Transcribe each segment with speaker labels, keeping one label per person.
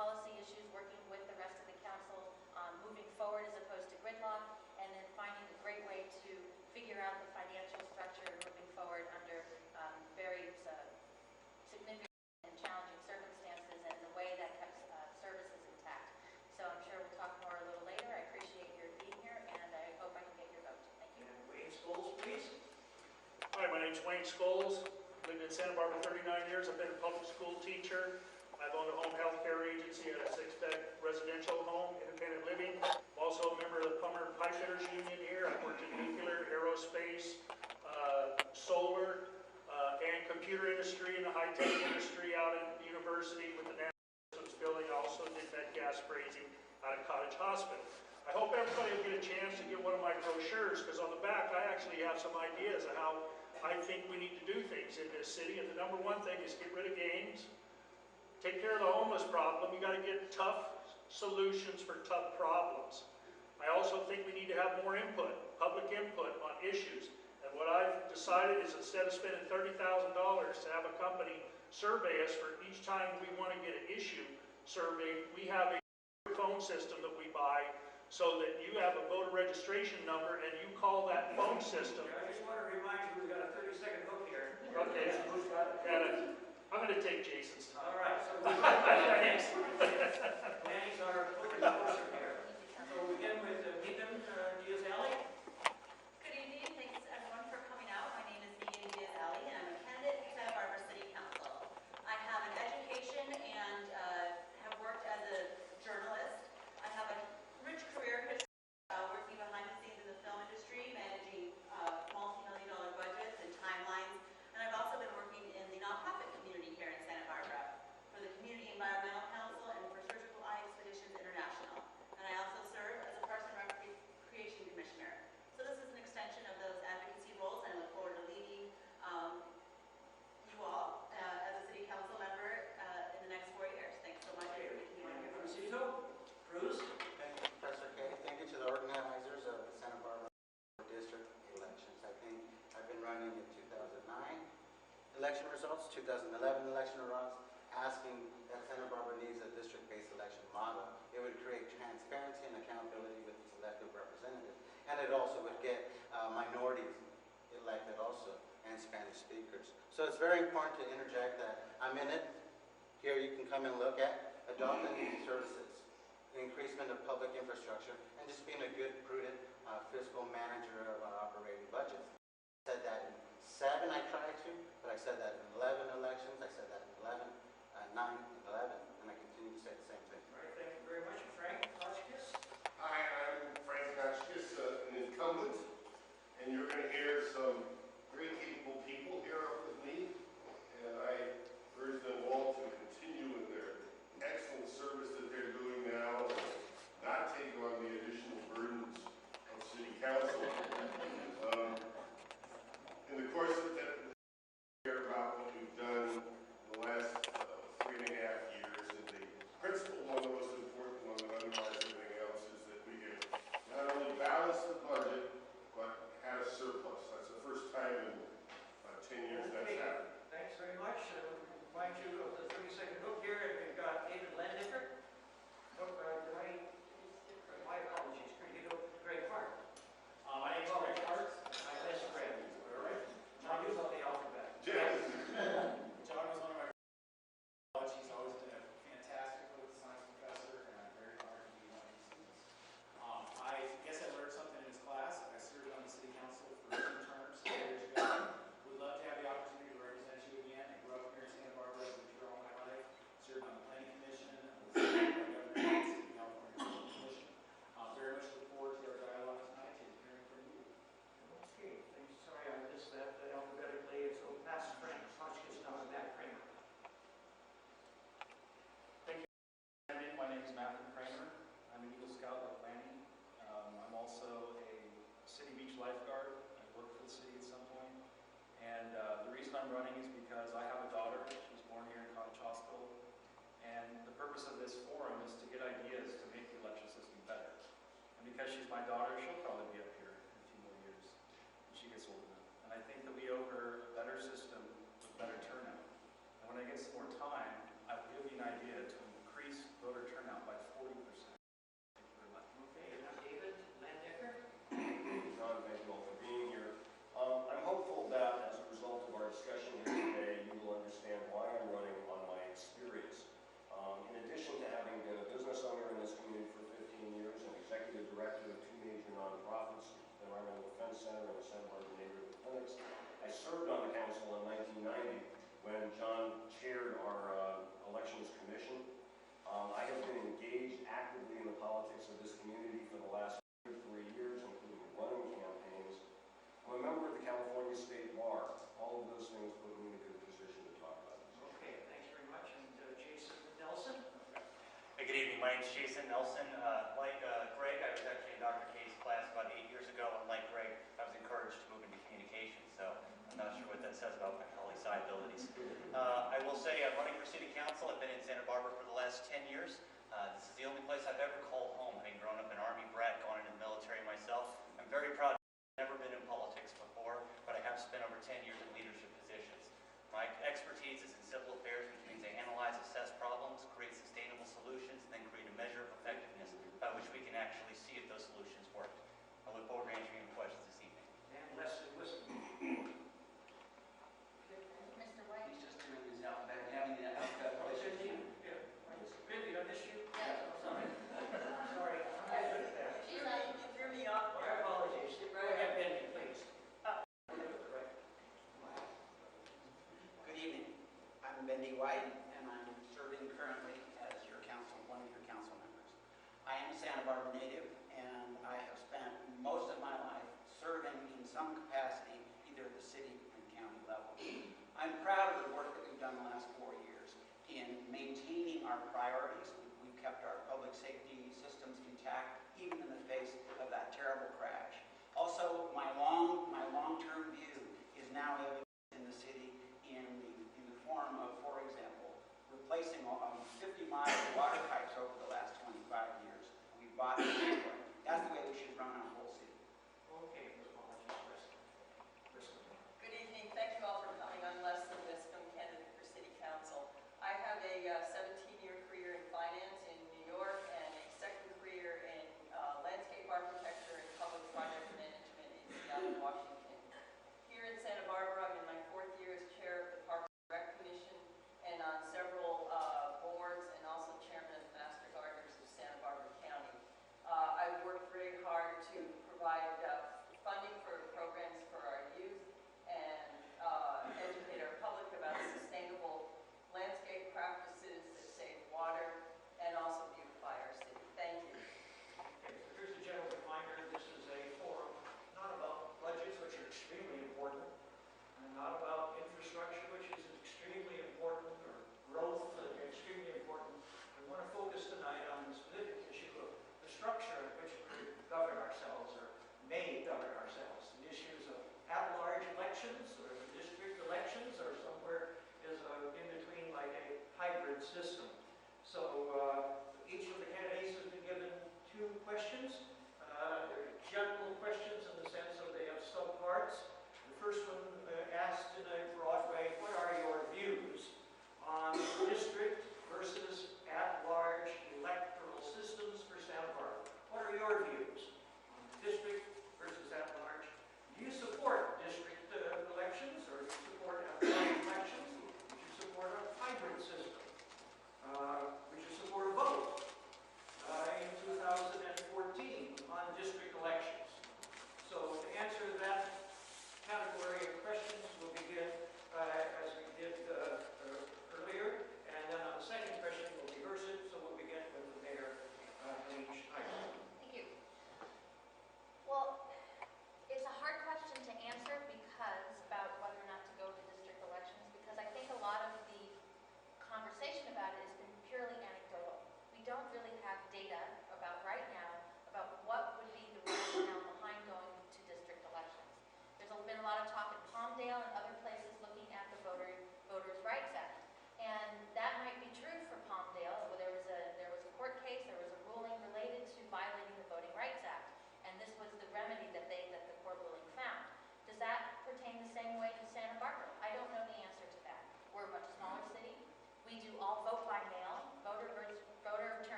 Speaker 1: policy issues, working with the rest of the council on moving forward as opposed to gridlock, and then finding a great way to figure out the financial structure moving forward under very significant and challenging circumstances, and the way that kept services intact. So I'm sure we'll talk more a little later. I appreciate your being here, and I hope I can get your vote. Thank you.
Speaker 2: And Wayne Scholes, please.
Speaker 3: Hi, my name's Wayne Scholes. Lived in Santa Barbara 39 years. I've been a public school teacher. I've owned a home health care agency at a 6-bed residential home, independent living. I'm also a member of the Plumber and Pipe Fitters Union here. I've worked in nuclear, aerospace, solar, and computer industry and the high-tech industry out at the university with the National Systems building. I also did med gas brazing out at Cottage Hospital. I hope everybody will get a chance to get one of my brochures, because on the back I actually have some ideas of how I think we need to do things in this city. And the number one thing is get rid of gangs, take care of the homeless problem. You got to get tough solutions for tough problems. I also think we need to have more input, public input on issues. And what I've decided is, instead of spending $30,000 to have a company survey us for each time we want to get an issue surveyed, we have a phone system that we buy, so that you have a voter registration number and you call that phone system.
Speaker 2: I just want to remind you, we've got a 30-second hook here.
Speaker 3: Okay. And I'm going to take Jason's time.
Speaker 2: All right. So Manny's our open closer here. So we begin with Megan Diaz-Ali.
Speaker 4: Good evening. Thanks everyone for coming out. My name is Megan Diaz-Ali, and I'm a candidate for Santa Barbara City Council. I have an education and have worked as a journalist. I have a rich career history, working behind the scenes in the film industry, managing multi-million-dollar budgets and timelines. And I've also been working in the nonprofit community here in Santa Barbara for the Community Environmental Council and for Surgical Eye Expeditions International. And I also serve as a Parks and Recreation Commissioner. So this is an extension of those advocacy roles, and I look forward to leading you all as a city council member in the next 4 years. Thanks so much for being here.
Speaker 2: Cruz.
Speaker 5: Thank you, Professor Kay. Thank you to the organizers of the Santa Barbara district elections. I think I've been running in 2009 election results, 2011 election results, asking that Santa Barbara needs a district-based election model. It would create transparency and accountability with its elected representatives, and it also would get minorities elected also, and Spanish speakers. So it's very important to interject that I'm in it. Here you can come and look at adopting services, increasement of public infrastructure, and just being a good, prudent fiscal manager of our operating budgets. I said that in 7 I tried to, but I said that in 11 elections, I said that in 9 and 11, and I continue to say the same thing.
Speaker 2: All right, thank you very much. Frank Hotchkiss.
Speaker 6: Hi, I'm Frank Hotchkiss, an incumbent, and you're going to hear some very capable people here up with me, and I urge them all to continue in their excellent service that they're doing now, not take on the additional burdens of city council. In the course of that, hear about what we've done in the last 3.5 years, and the principal one, the most important one that underlies everything else, is that we have not only balanced the budget, but had a surplus. That's the first time in 10 years that's happened.
Speaker 2: Thanks very much. Remind you of the 30-second hook here, and we've got David Lendicker. My apologies. Could you go Greg Park?
Speaker 7: My name is Greg Park.
Speaker 2: I missed Greg. All right. Now use all the alphabet.
Speaker 6: Yes.
Speaker 7: John was one of my college. He's always been a fantastic political science professor, and I'm very honored to be one of his students. I guess I learned something in his class. I served on the city council for 2 terms 4 years ago. Would love to have the opportunity to represent you again. I grew up here in Santa Barbara, lived here all my life. Served on the planning commission, was governor of the City California Commission. Very much look forward to our dialogue tonight and hearing from you.
Speaker 2: Okay. Thanks. Sorry I missed that alphabetically. So past Frank Hotchkiss, now Matt Kramer.
Speaker 8: Thank you. My name is Matthew Kramer. I'm an Eagle Scout with Lanning. I'm also a City Beach lifeguard. I worked for the city at some point. And the reason I'm running is because I have a daughter. She's born here in Cottage Hospital. And the purpose of this forum is to get ideas to make the election system better. And because she's my daughter, she'll probably be up here in a few more years when she gets old enough. And I think that we owe her a better system with better turnout. And when I get some more time, I will give you an idea to increase voter
Speaker 9: I have been engaged actively in the politics of this community for the last 3 years, including running campaigns. I'm a member of the California State Bar. All of those things put me in a good position to talk about this.
Speaker 2: Okay, thanks very much. And Jason Nelson?
Speaker 10: Hey, good evening. My name is Jason Nelson. Like Greg, I was actually in Dr. K's class about 8 years ago, and like Greg, I was encouraged to move into communication, so I'm not sure what that says about my poli-sci abilities. I will say I'm running for City Council. I've been in Santa Barbara for the last 10 years. This is the only place I've ever called home, having grown up an Army brat, gone into the military myself. I'm very proud. I've never been in politics before, but I have spent over 10 years in leadership positions. My expertise is in civil affairs, which means I analyze, assess problems, create sustainable solutions, and then create a measure of effectiveness by which we can actually see if those solutions work. I look forward to answering your questions this evening.
Speaker 2: And Leslie Wisdom.
Speaker 1: Mr. White?
Speaker 11: He's just doing his alphabet, having the alphabet
Speaker 2: Oh,
Speaker 11: voice.
Speaker 2: it's you. Yeah. Really, I missed you?
Speaker 1: Yeah.
Speaker 2: Sorry. Sorry. I'm good at that.
Speaker 1: She's up.
Speaker 4: You threw me off.
Speaker 2: My apologies. Go ahead, Benny, please. Correct.
Speaker 11: Good evening. I'm Bendy White, and I'm serving currently as one of your council members. I am a Santa Barbara native, and I have spent most of my life serving in some capacity, either at the city and county level. I'm proud of the work that we've done the last 4 years in maintaining our priorities. We've kept our public safety systems intact, even in the face of that terrible crash. Also, my long-term view is now evident in the city in the form of, for example, replacing 50 miles of water pipes over the last 25 years. We've bought them. That's the way we should run our whole city.
Speaker 2: Okay, apologies, Leslie.
Speaker 4: Good evening. Thank you all for coming. I'm Leslie Wisdom, candidate for City Council. I have a 17-year career in finance in New York and a second career in landscape architecture and public project management in Seattle, Washington. Here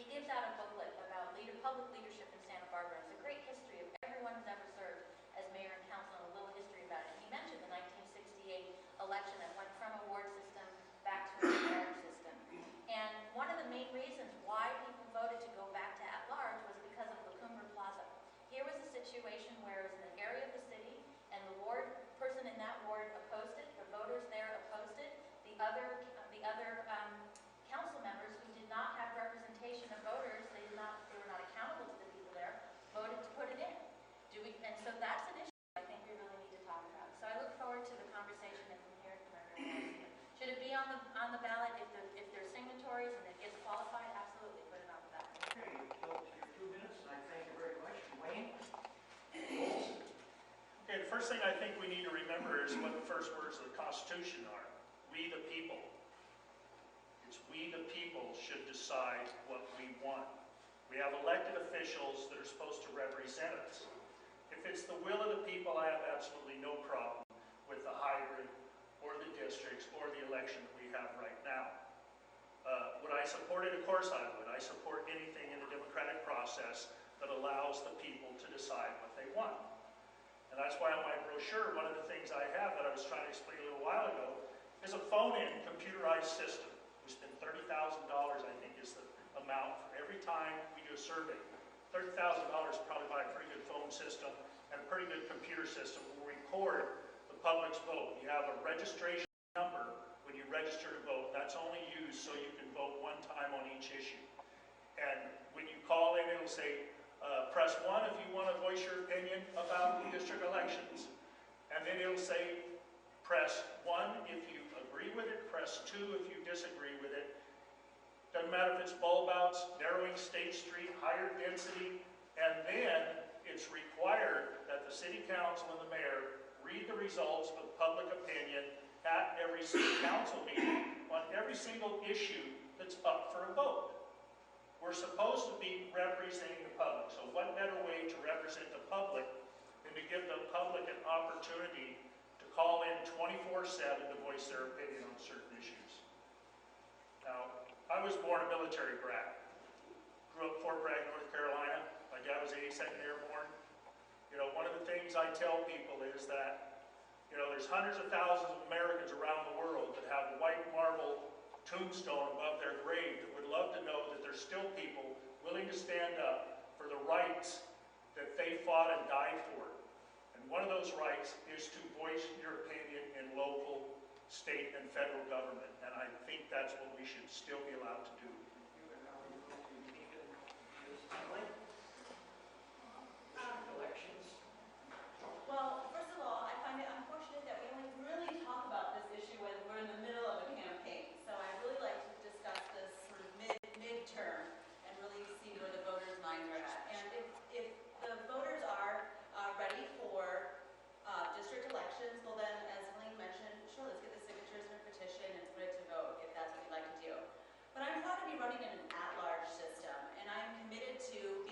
Speaker 1: He gives out a booklet about public leadership in Santa Barbara. It's a great history of everyone who's ever served as mayor and council and a little history about it. He mentioned the 1968 election that went from a ward system back to a mayor system. And one of the main reasons why people voted to go back to at-large was because of Lacumber Plaza. Here was a situation where it was in an area of the city, and the person in that ward opposed it, the voters there opposed it, the other council members who did not have representation of voters, they were not accountable to the people there, voted to put it in. And so that's an issue I think we really need to talk about. So I look forward to the conversation and from here from everyone else. Should it be on the ballot if there's signatories and it gets qualified? Absolutely, put it on the ballot.
Speaker 2: Okay, Bill, your 2 minutes, and I thank you very much. Wayne?
Speaker 3: Okay, the first thing I think we need to remember is what the first words of the Constitution are. We the people. It's we the people should decide what we want. We have elected officials that are supposed to represent us. If it's the will of the people, I have absolutely no problem with the hybrid or the districts or the election that we have right now. Would I support it? Of course I would. I support anything in the democratic process that allows the people to decide what they want. And that's why on my brochure, one of the things I have that I was trying to explain a little while ago is a phone-in computerized system. We spend $30,000, I think, is the amount for every time we do a survey. $30,000 probably buy a pretty good phone system and a pretty good computer system will record the public's vote. You have a registration number when you register to vote. That's only used so you can vote one time on each issue. And when you call in, it'll say, press 1 if you want to voice your opinion about district elections. And then it'll say, press 1 if you agree with it, press 2 if you disagree with it. Doesn't matter if it's bulb outs, narrowing State Street, higher density, and then it's required that the city council and the mayor read the results of public opinion at every city council meeting on every single issue that's up for a vote. We're supposed to be representing the public, so what better way to represent the public than to give the public an opportunity to call in 24/7 to voice their opinion on certain issues. Now, I was born a military brat. Grew up in Fort Bragg, North Carolina. My dad was 82nd Airborne. You know, one of the things I tell people is that, you know, there's hundreds of thousands of Americans around the world that have a white marble tombstone above their grave that would love to know that there's still people willing to stand up for the rights that they fought and died for. And one of those rights is to voice your opinion in local, state, and federal government. And I think that's what we should still be allowed to do.
Speaker 2: Elections.
Speaker 4: Well, first of all, I find it unfortunate that we only really talk about this issue when we're in the middle of a campaign. So I'd really like to discuss this sort of midterm and really see where the voters' minds are at. And if the voters are ready for district elections, well then, as Helene mentioned, sure, let's get the signatures in a petition and put it to vote if that's what you'd like to do. But I'm proud to be running in an at-large system, and I'm committed to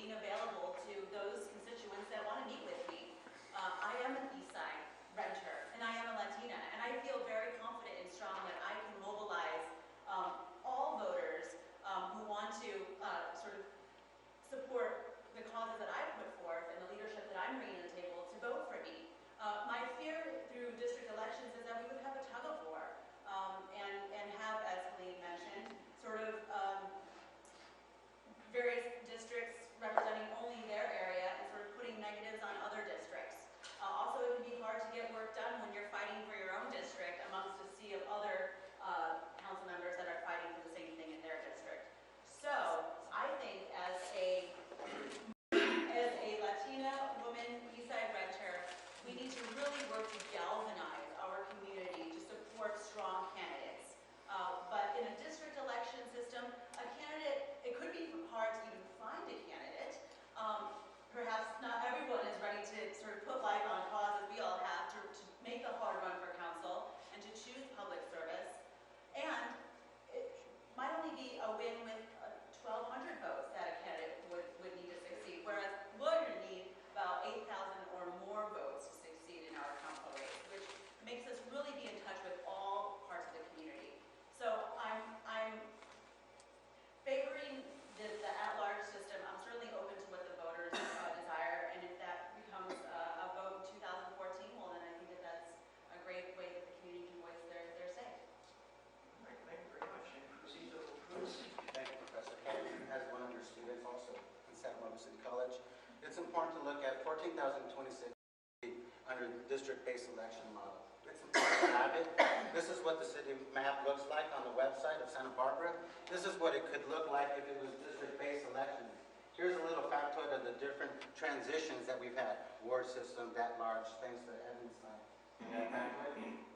Speaker 5: have it. This is what the city map looks like on the website of Santa Barbara. This is what it could look like if it was district-based elections. Here's a little factoid of the different transitions that we've had. Ward system, that large, thanks to Evan's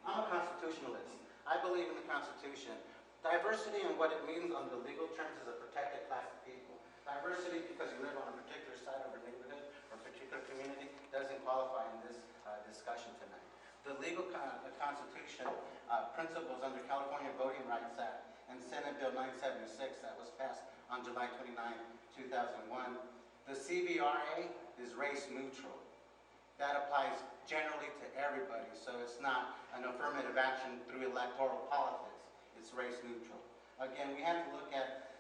Speaker 5: I'm a constitutionalist. I believe in the Constitution. Diversity and what it means under legal terms is a protected class of people. Diversity because you live on a particular side of a neighborhood or a particular community doesn't qualify in this discussion tonight. The legal the Constitution principles under California Voting Rights Act and Senate Bill 976 that was passed on July 29, 2001. The CVRA is race neutral. That applies generally to everybody, so it's not an affirmative action through electoral politics. It's race neutral. Again, we have to look at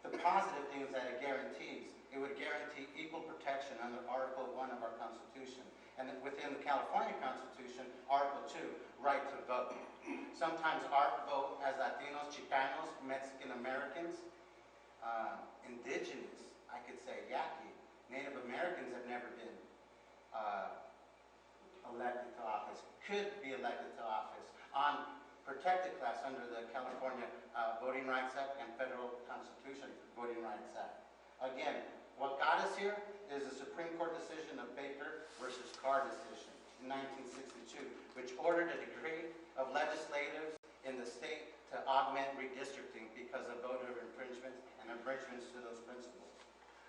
Speaker 5: the positive things that it guarantees. It would guarantee equal protection under Article 1 of our Constitution. And then within the California Constitution, Article 2, right to vote. Sometimes our vote as Latinos, Chicanos, Mexican Americans, indigenous, I could say Yaqui, Native Americans have never been elected to office, could be elected to office on protected class under the California Voting Rights Act and Federal Constitution Voting Rights Act. Again, what got us here is the Supreme Court decision of Baker versus Carr decision in 1962, which ordered a decree of legislators in the state to augment redistricting because of voter infringements and infringements to those principles.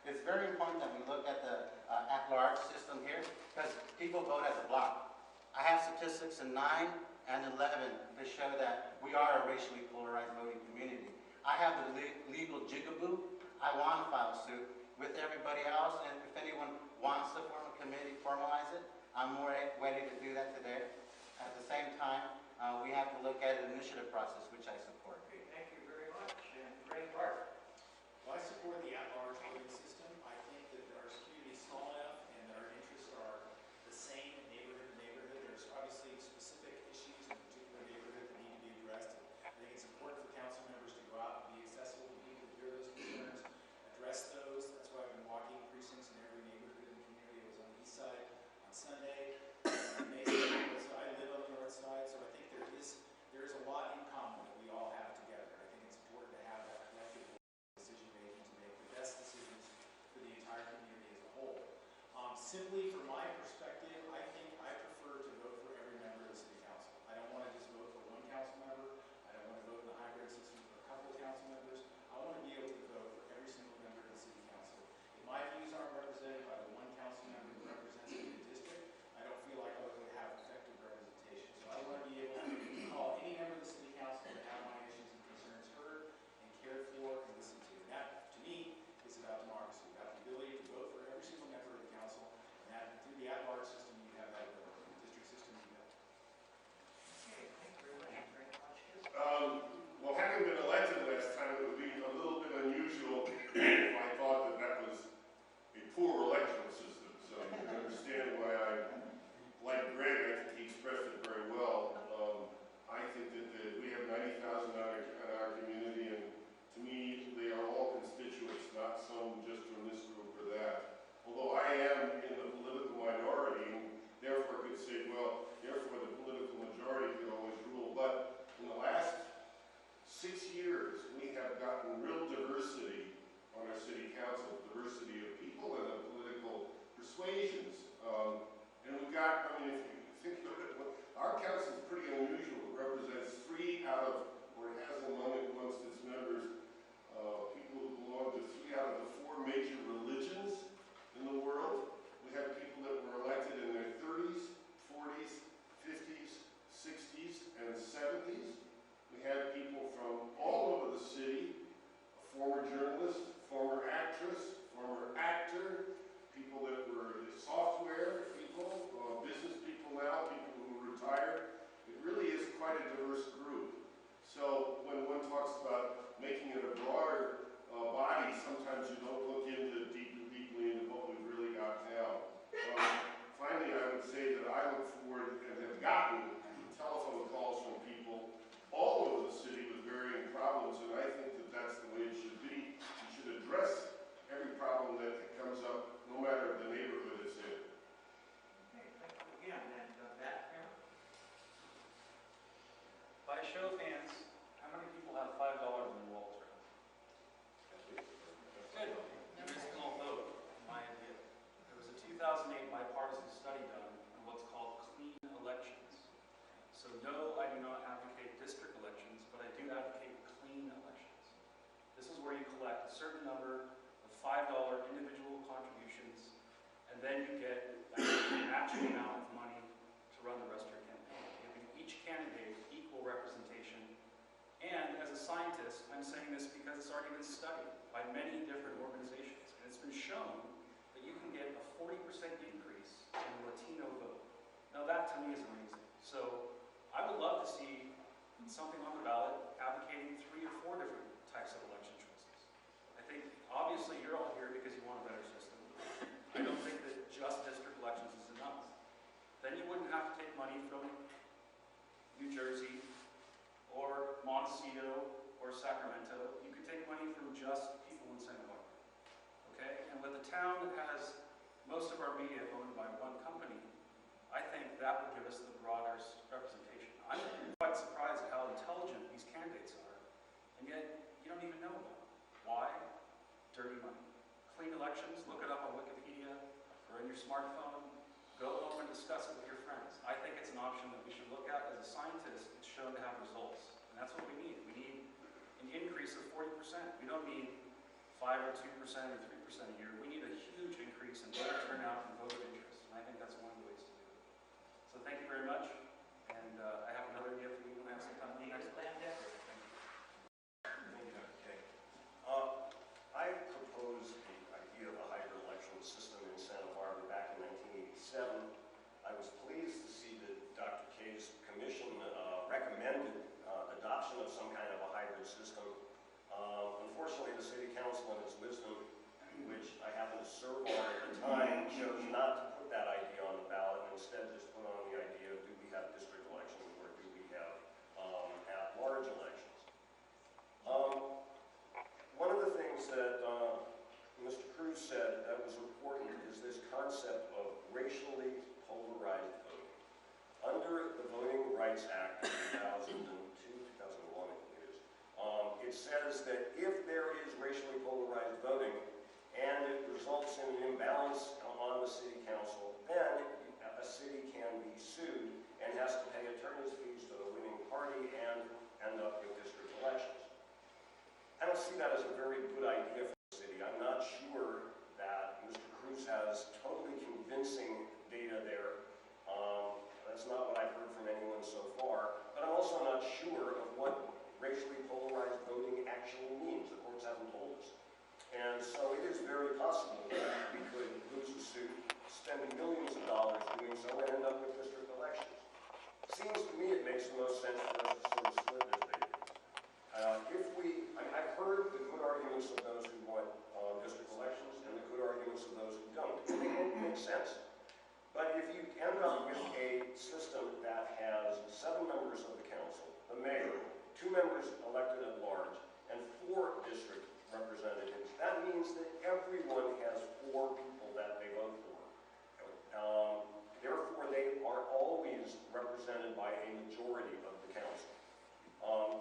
Speaker 5: It's very important that we look at the at-large system here because people vote as a block. I have statistics in 9 and 11 to show that we are a racially polarized voting community. I have the legal jigaboo. I want to file suit with everybody else, and if anyone wants to form a committee, formalize it, I'm more ready to do that today. At the same time, we have to look at an initiative process, which I support.
Speaker 2: Okay, thank you very much. And Ray Clark.
Speaker 7: Well, I support the at-large voting system. I think that our community is small enough and that our interests are the same neighborhood to neighborhood. There's obviously specific issues in a particular neighborhood that need to be addressed. I think it's important for council members to go out and be accessible to people, hear those concerns, address those. That's why I've been walking precincts in every neighborhood in the community. I was on the east side on Sunday. I live on the north side, so I think there is a lot in common that we all have together. I think it's important to have that collective decision making to make the best decisions for the entire community as a whole. Simply from my perspective, I think I prefer to vote for every member of the city council. I don't want to just vote for one council member. I don't want to vote in the hybrid system for a couple of council members. I want to be able to vote for every single member of the city council. If my views aren't represented by the one council member who represents me in the district, I don't feel like I would have effective representation. So I want to be able to call any member of the city council and have my issues and concerns heard and cared for and listened to. And that, to me, is about democracy, about the ability to vote for every single member of the council. And that through the at-large system, you have that ability. The district system, you don't.
Speaker 2: Okay, thank you very much. Ray Clark.
Speaker 6: Well, having been elected last time, it would be a little bit unusual if I thought that was a poor electoral system. So you can understand why like Greg, I think he expressed it very well. I think that we have 90,000 in our community, and to me, they are all constituents, not some just from this group or that. Although I am in the political minority, and therefore could say, well, therefore the political majority could always rule. But in the last 6 years, we have gotten real diversity on our city council, diversity of people and of political persuasions. And we've got, I mean, if you think of it, our council is pretty unusual. It represents 3 out of, or it has amongst its members, people who belong to 3 out of the 4 major religions in the world. We have people that were elected in their 30s, 40s, 50s, 60s, and 70s. We have people from all over the city, a former journalist, former actress, former actor, people that were software people, business people now, people who are retired. It really is quite a diverse group. So when one talks about making it a broader body, sometimes you don't look into deeply into what we've really got now. Finally, I would say that I look forward and have gotten telephone calls from people all over the city with varying problems, and I think that that's the way it should be. You should address every problem that comes up, no matter the neighborhood it's in.
Speaker 2: Okay, thank you again. And Matt Kramer.
Speaker 8: show of hands, how many people have $5 in their wallets right now? Good. You guys can all vote, my idea. There was a 2008 bipartisan study done on what's called clean elections. So no, I do not advocate district elections, but I do advocate clean elections. This is where you collect a certain number of $5 individual contributions, and then you get a matching amount of money to run the rest of your campaign, giving each candidate equal representation. And as a scientist, I'm saying this because it's already been studied by many different organizations, and it's been shown that you can get a 40% increase in the Latino vote. Now that to me is amazing. So I would love to see something on the ballot advocating 3 or 4 different types of election choices. I think obviously you're all here because you want a better system. I don't think that just district elections is enough. Then you wouldn't have to take money from New Jersey or Montecito or Sacramento. You could take money from just people in Santa Barbara. Okay? And with a town that has most of our media owned by one company, I think that would give us the broadest representation. I'm quite surprised at how intelligent these candidates are, and yet you don't even know about them. Why? Dirty money. Clean elections, look it up on Wikipedia or in your smartphone. Go home and discuss it with your friends. I think it's an option that we should look at. As a scientist, it's shown to have results, and that's what we need. We need an increase of 40%. We don't need 5 or 2% or 3% a year. We need a huge increase in voter turnout and voter interest, and I think that's one of the ways to do it. So thank you very much, and I have another idea for you when I have some time. Next plan,
Speaker 9: I proposed the idea of a hybrid election system in Santa Barbara back in 1987. I was pleased to see that Dr. Kay's commission recommended adoption of some kind of a hybrid system. Unfortunately, the City Council, in its wisdom, which I happened to serve on at the time, chose not to put that idea on the ballot and instead just put on the idea of do we have district elections or do we have at-large elections. One of the things that Mr. Cruz said that was important is this concept of racially polarized voting. Under the Voting Rights Act of 2002, 2001, I think it is, it says that if there is racially polarized voting and it results in an imbalance on the city council, then a city can be sued and has to pay attorney's fees to the winning party and end up with district elections. I don't see that as a very good idea for the city. I'm not sure that Mr. Cruz has totally convincing data there. That's not what I've heard from anyone so far. But I'm also not sure of what racially polarized voting actually means. The courts haven't told us. And so it is very possible that we could lose a suit, spend millions of dollars doing so, and end up with district elections. Seems to me it makes the most sense for us to sort of split this data. I've heard the good arguments of those who want district elections and the good arguments of those who don't. And they both make sense. But if you end up with a system that has 7 members of the council, the mayor, 2 members elected at large, and 4 district representatives, that means that everyone has 4 people that they vote for. Therefore, they are always represented by a majority of the council.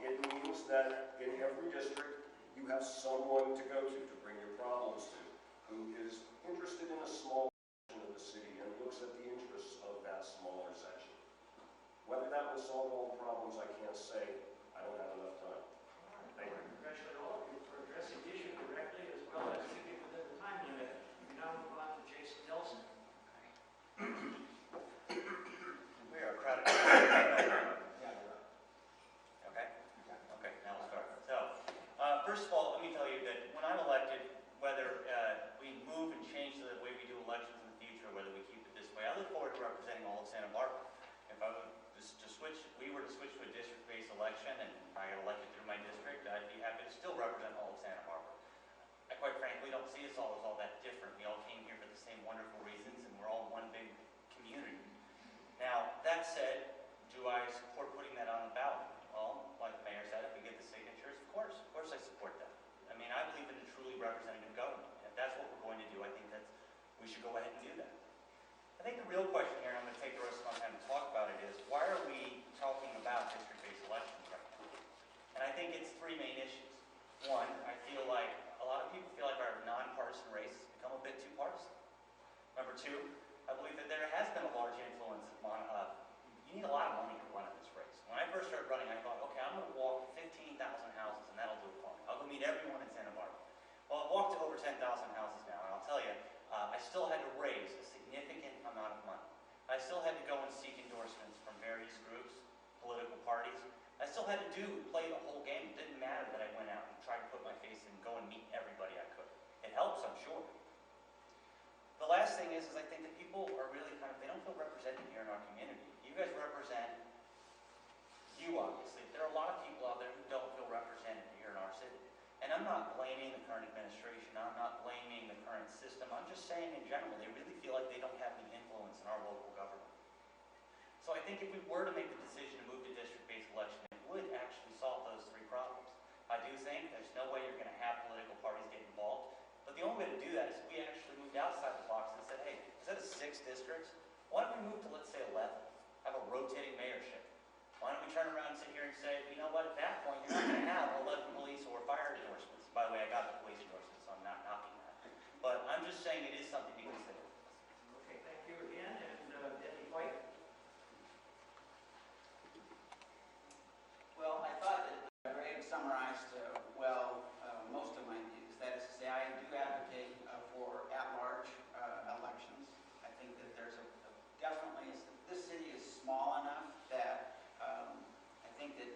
Speaker 9: It means that in every district, you have someone to go to bring your problems to, who is interested in a small section of the city and looks at the interests of that smaller section. Whether that will solve all the problems, I can't say. I don't have enough time. Thank you.
Speaker 2: Congratulate all of you for addressing the issue directly as well as keeping within the time limit. We now move on to Jason Nelson.
Speaker 10: We are crowded. Okay, now we'll start. So, first of all, let me tell you that when I'm elected, whether we move and change the way we do elections in the future, whether we keep it this way, I look forward to representing all of Santa Barbara. If I were to switch to a district-based election and I got elected through my district, I'd be happy to still represent all of Santa Barbara. I quite frankly don't see us all as all that different. We all came here for the same wonderful reasons, and we're all one big community. Now, that said, do I support putting that on the ballot? Well, like the mayor said, if we get the signatures, of course I support that. I mean, I believe in a truly representative government. If that's what we're going to do, I think we should go ahead and do that. I think the real question here, and I'm going to take the rest of my time to talk about it, is why are we talking about district-based elections right now? think it's three main issues. One, I feel like a lot of people feel like our nonpartisan race has become a bit too partisan. Number two, I believe that there has been a large influence on, you need a lot of money to run in this race. When I first started running, I thought, okay, I'm going to walk 15,000 houses and that'll do it for me. I'll go meet everyone in Santa Barbara. Well, I've walked to over 10,000 houses now, and I'll tell you, I still had to raise a significant amount of money. I still had to go and seek endorsements from various groups, political parties. I still had to play the whole game. It didn't matter that I went out and tried to put my face in and go and meet everybody I could. It helps, I'm sure. The last thing is I think that people are really they don't feel represented here in our community. You guys represent you, obviously. There are a lot of people out there who don't feel represented here in our city. And I'm not blaming the current administration. I'm not blaming the current system. I'm just saying in general, they really feel like they don't have any influence in our local government. So I think if we were to make the decision to move to district-based election, it would actually solve those three problems. I do think there's no way you're going to have political parties get involved. But the only way to do that is if we actually moved outside the box and said, hey, instead of 6 districts, why don't we move to, let's say, 11? Have a rotating mayorship. Why don't we turn around and sit here and say, you know what, at that point, you're not going to have 11 police or fire endorsements. By the way, I got the police endorsements, so I'm not knocking that. But I'm just saying it is something to consider.
Speaker 2: Okay, thank you again, and Deputy White.
Speaker 11: Well, I thought that Greg summarized most of my views. That is to say, I do advocate for at-large elections. I think that there's this city is small enough that I think that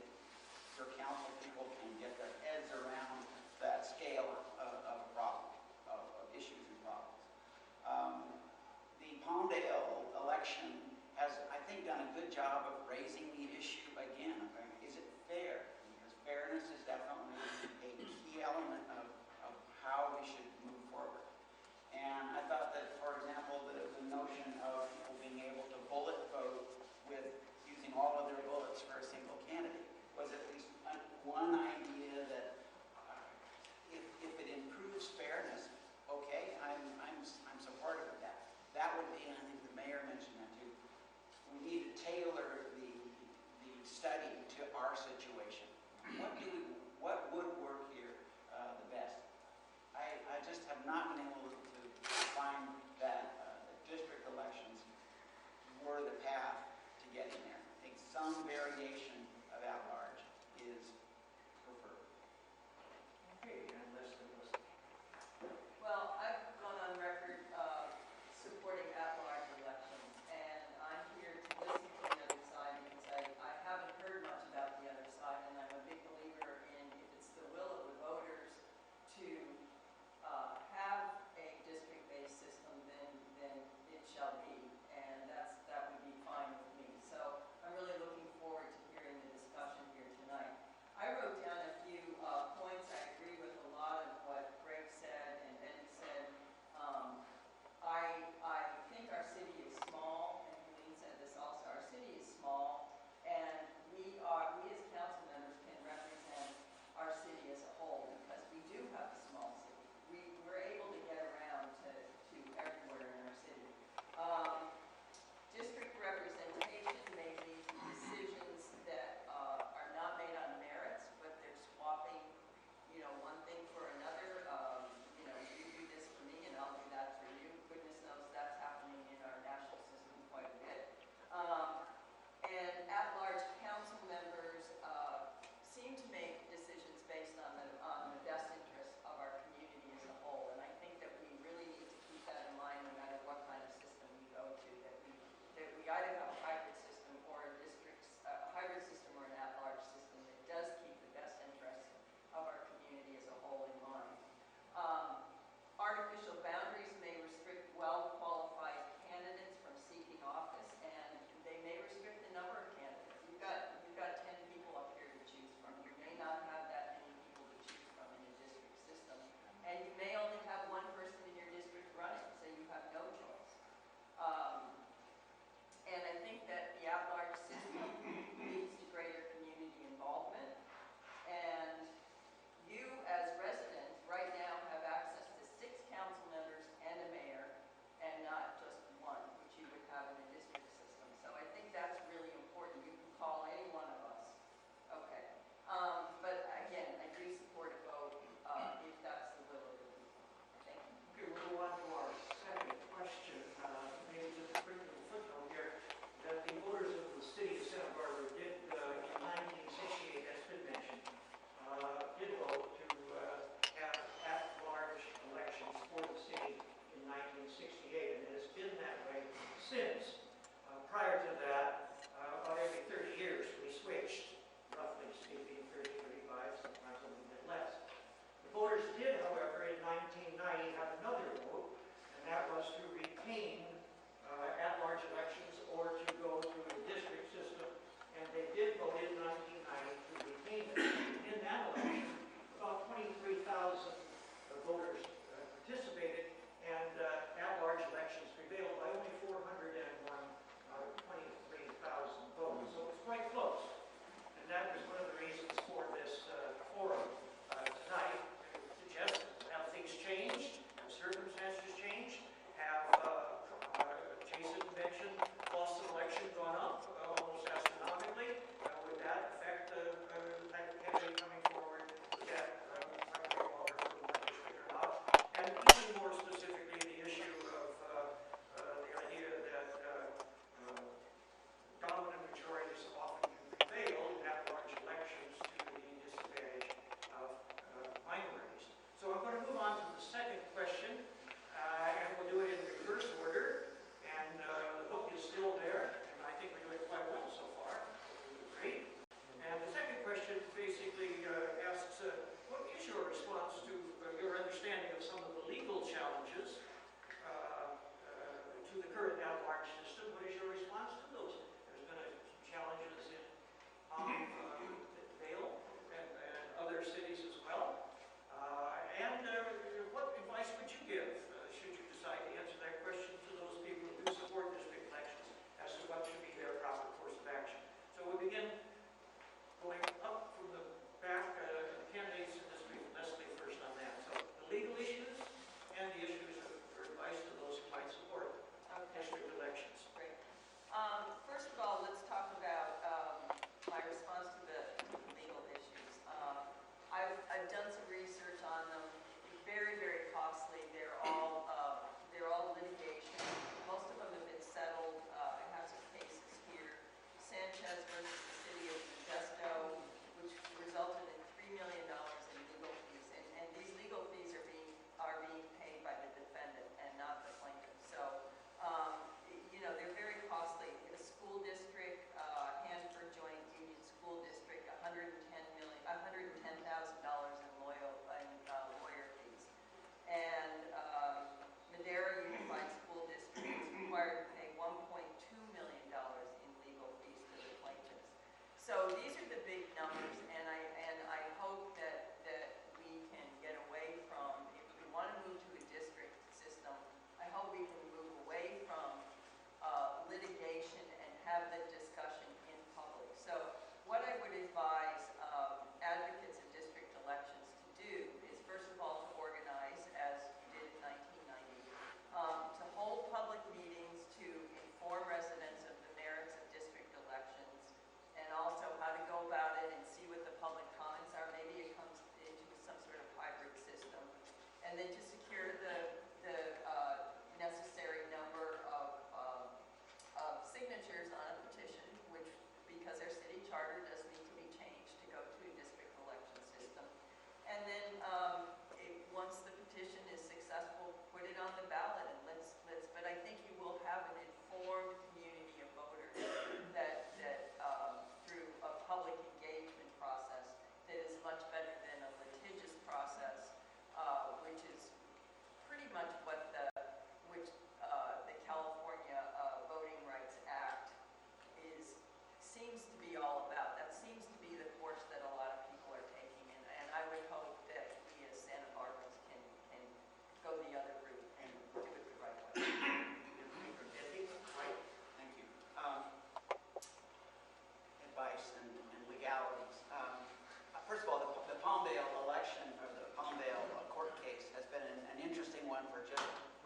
Speaker 11: your council people can get their heads around that scale of a problem, of issues and problems. The Palmdale election has, I think, done a good job of raising the issue again. Is it fair? Because fairness is definitely a key element of how we should move forward. And I thought that, for example, the notion of people being able to bullet vote with using all of their bullets for a single candidate was at least one idea that if it improves fairness, okay, I'm supportive of that. That would be, and I think the mayor mentioned that too, we need to tailor the study to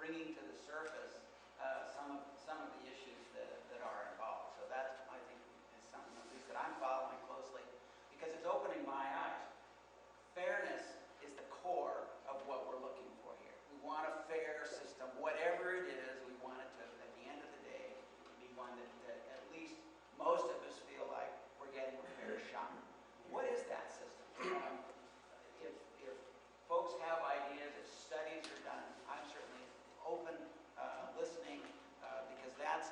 Speaker 11: bringing to the surface some of the issues that are involved. So that, I think, is something at least that I'm following closely, because it's opening my eyes. Fairness is the core of what we're looking for here. We want a fair system, whatever it is. We want it to, at the end of the day, be one that at least most of us feel like we're getting a fair shot. What is that system? If folks have ideas, if studies are done, I'm certainly open, listening, because that's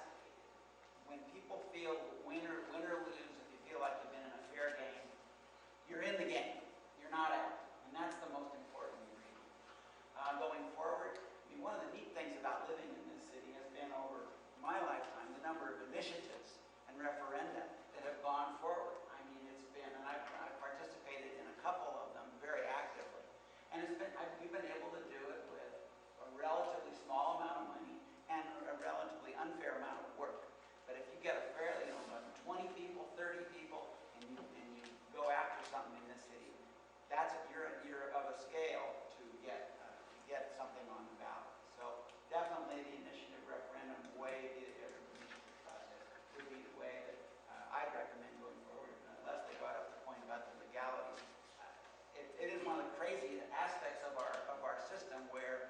Speaker 11: when people feel win or lose. If you feel like you've been in a fair game, you're in the game. You're not out, and that's the most important ingredient. Going forward, I mean, one of the neat things about living in this city has been, over my lifetime, the number of initiatives and referenda that have gone forward. I mean, it's been, and I've participated in a couple of them very actively, and we've been able to do it with a relatively small amount of money and a relatively unfair amount of work. But if you get a fairly, 20 people, 30 people, and you go after something in this city, that's you're of a scale to get something on the ballot. So definitely the initiative referendum way would be the way that I'd recommend going forward. Leslie brought up the point about the legalities. It is one of the crazy aspects of our system where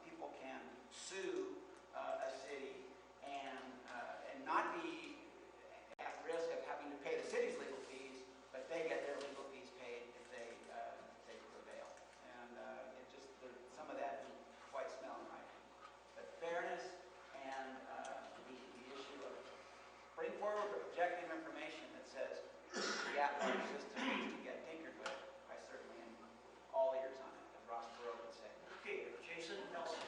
Speaker 11: people can sue a city and not be at risk of having to pay the city's legal fees, but they get their legal fees paid if they prevail. And some of that isn't quite smelling right. But fairness and the issue of bring forward objective information that says the at-large system needs to get tinkered with, I certainly am all ears on it, as Ross Perot would say.
Speaker 2: Okay, Jason Nelson.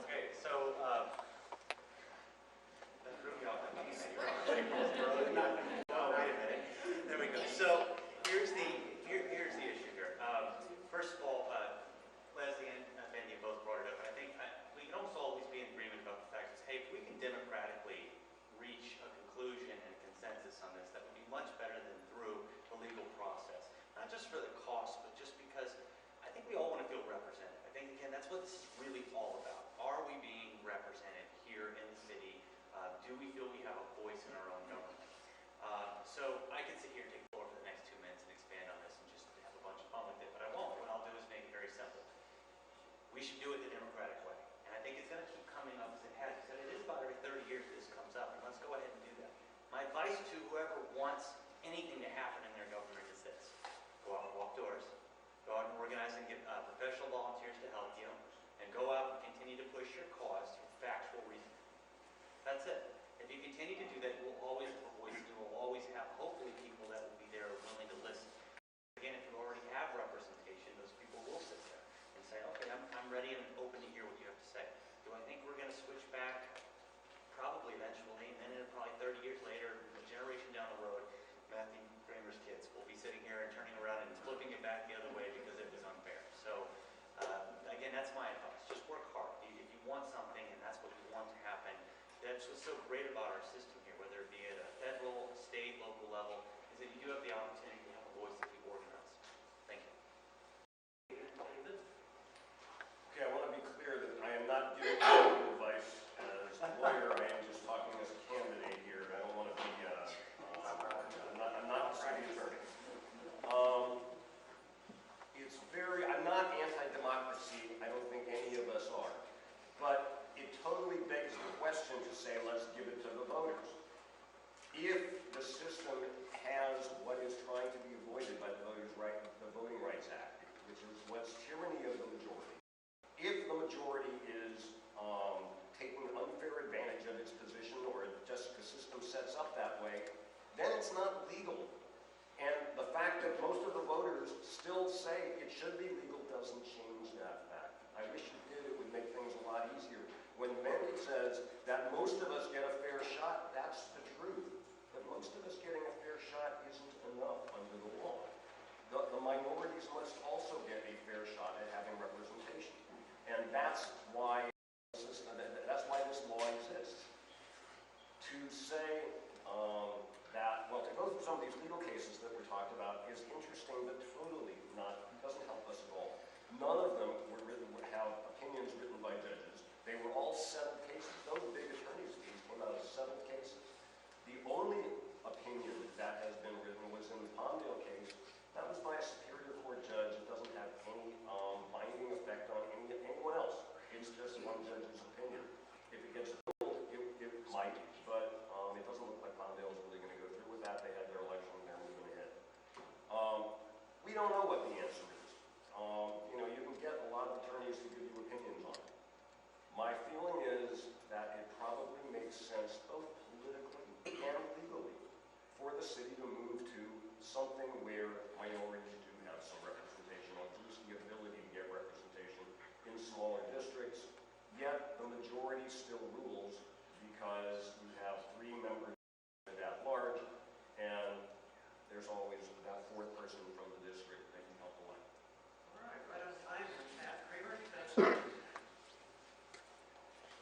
Speaker 10: Okay, so that threw me off. No, wait a minute. There we go. So here's the issue here. First of all, Leslie and Benny both brought it up. I think we can almost always be in agreement about the fact that, hey, if we can democratically reach a conclusion and a consensus on this, that would be much better than through the legal process. Not just for the cost, but just because I think we all want to feel represented. I think, again, that's what this is really all about. Are we being represented here in the city? Do we feel we have a voice in our own government? So I could sit here and take the floor for the next 2 minutes and expand on this and just have a bunch of fun with it, but I won't. What I'll do is make it very simple. We should do it the democratic way. And I think it's going to keep coming up as it has. Because it is about every 30 years this comes up, and let's go ahead and do that. My advice to whoever wants anything to happen in their government is this. Go out and walk doors. Go out and organize and get professional volunteers to help you. And go out and continue to push your cause through factual reasoning. That's it. If you continue to do that, you will always have a voice. You will always have, hopefully, people that will be there willing to listen. Again, if you already have representation, those people will sit there and say, okay, I'm ready and open to hear what you have to say. Do I think we're going to switch back? Probably eventually, and then probably 30 years later, a generation down the road, Matthew Kramer's kids will be sitting here and turning around and flipping it back the other way because it was unfair. So, again, that's my advice. Just work hard. If you want something, and that's what you want to happen, that's what's so great about our system here, whether it be at a federal, state, local level, is that you do have the opportunity to have a voice if you organize. Thank you.
Speaker 9: Okay, I want to be clear that I am not giving legal advice as a lawyer. I am just talking as a candidate here. I don't want to be, I'm not the city attorney. I'm not anti-democracy. I don't think any of us are. But it totally begs the question to say, let's give it to the voters. If the system has what is trying to be avoided by the Voting Rights Act, which is what's tyranny of the majority, if the majority is taking unfair advantage of its position, or just the system sets up that way, then it's not legal. And the fact that most of the voters still say it should be legal doesn't change that fact. I wish it did. It would make things a lot easier. When Mandy says that most of us get a fair shot, that's the truth. But most of us getting a fair shot isn't enough under the law. The minorities must also get a fair shot at having representation. And that's why this law exists. To say that, well, to go through some of these legal cases that were talked about is interesting, but totally doesn't help us at all. None of them have opinions written They were all settled cases. Those big attorneys fees came out of settled cases. The only opinion that has been written was in the Palmdale case. That was by a Superior Court judge. It doesn't have any binding effect on anyone else. It's just one judge's opinion. If it gets appealed, it might, but it doesn't look like Palmdale is really going to go through with that. They had their election and they're moving ahead. We don't know what the answer is. You can get a lot of attorneys to give you opinions on it. My feeling is that it probably makes sense both politically and legally for the city to move to something where minorities do have some representation, or at least the ability to get representation in smaller districts, yet the majority still rules because you have 3 members at large, and there's always that 4th person from the district that can help elect.
Speaker 2: All right, right on time. Matt Kramer, thanks.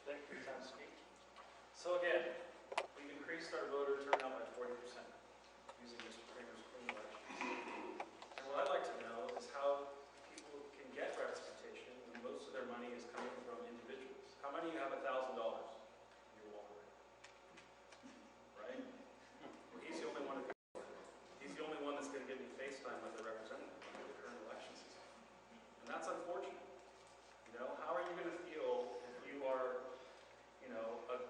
Speaker 8: Thank you for your time to speak. So again, we've increased our voter turnout by 40% using Mr. Kramer's clean elections. And what I'd like to know is how people can get representation when most of their money is coming from individuals. How many of you have $1,000 in your wallet? Right? Well, he's the only one. He's the only one that's going to give me FaceTime with a representative under the current election system, and that's unfortunate. How are you going to feel if you are,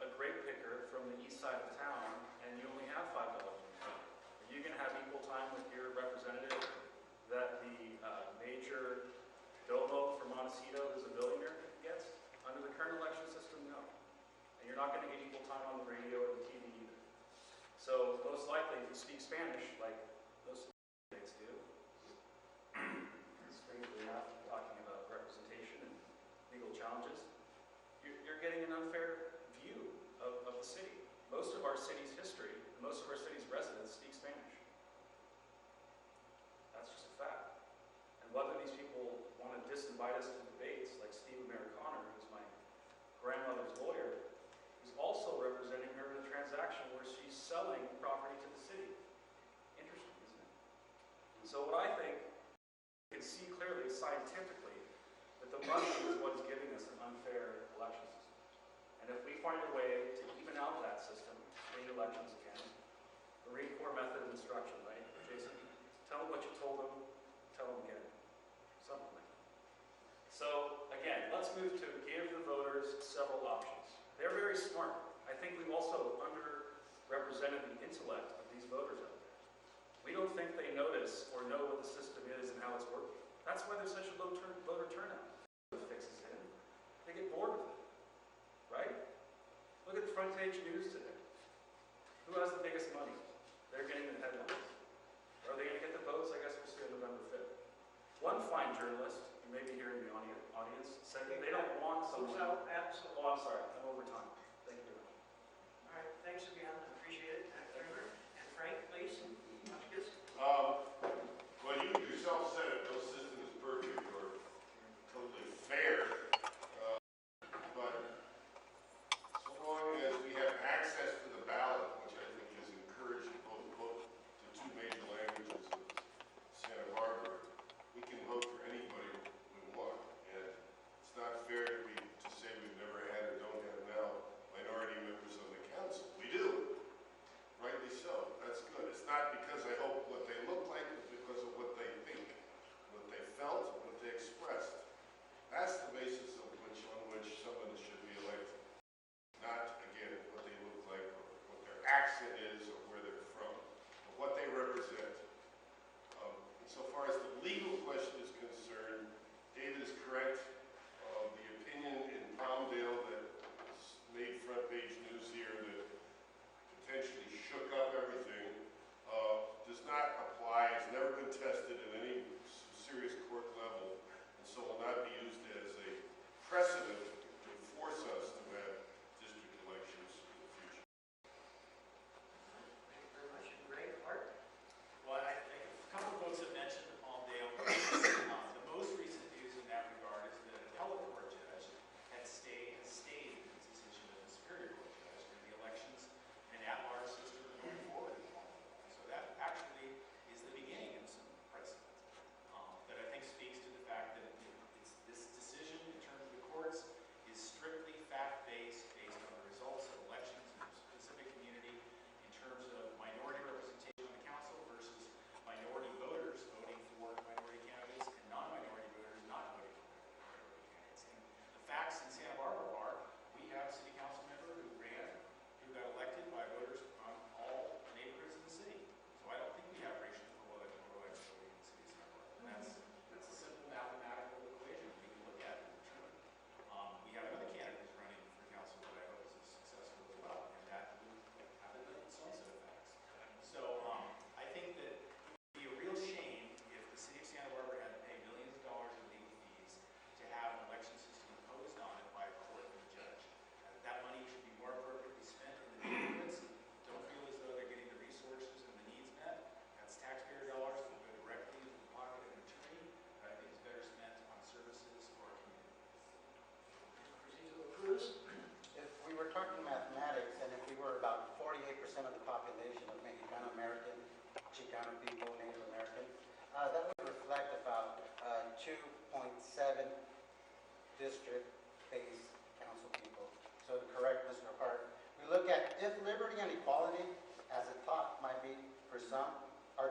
Speaker 8: a grape picker from the east side of town and you only have $5 in your pocket? Are you going to have equal time with your representative that the major domo from Montecito, who's a billionaire, gets? Under the current election system, no. And you're not going to get equal time on the radio or the TV either. So most likely, if you speak Spanish, like most states do, strangely enough, talking about representation and legal challenges, you're getting an unfair view of the city. Most of our city's history, most of our city's residents speak Spanish. That's just a fact. And whether these people want to disinvite us to debates, like Steve Americana, who's my grandmother's lawyer, who's also representing her in a transaction where she's selling property to the city. Interesting, isn't it? So what I think, you can see clearly scientifically that the money is what is giving us an unfair election system. And if we find a way to even out that system, in elections again, the Marine Corps method of instruction, right? Jason, tell them what you told them, tell them again. Something like that. So again, let's move to give the voters several options. They're very smart. I think we've also underrepresented the intellect of these voters out there. We don't think they notice or know what the system is and how it's working. That's why there's such a low voter turnout. Fixes it. They get bored with it. Right? Look at the front page news today. Who has the biggest money? They're getting the headlines. Are they going to get the votes? I guess we'll see on November 5th. One fine journalist, you may be here in the audience, said that they don't want someone...
Speaker 2: So, absolutely.
Speaker 8: Oh, I'm sorry. I'm over time. Thank you very much.
Speaker 2: All right, thanks again. I appreciate it. Matt Kramer. And Frank, please. Much good.
Speaker 6: Well, you yourself said it. No system is perfect or totally fair. But so long as we have access to the ballot, which I think is encouraged both the 2 major languages of Santa Barbara, we can vote for anybody we want. And it's not fair to say we've never had or don't have now minority members on the council. We do.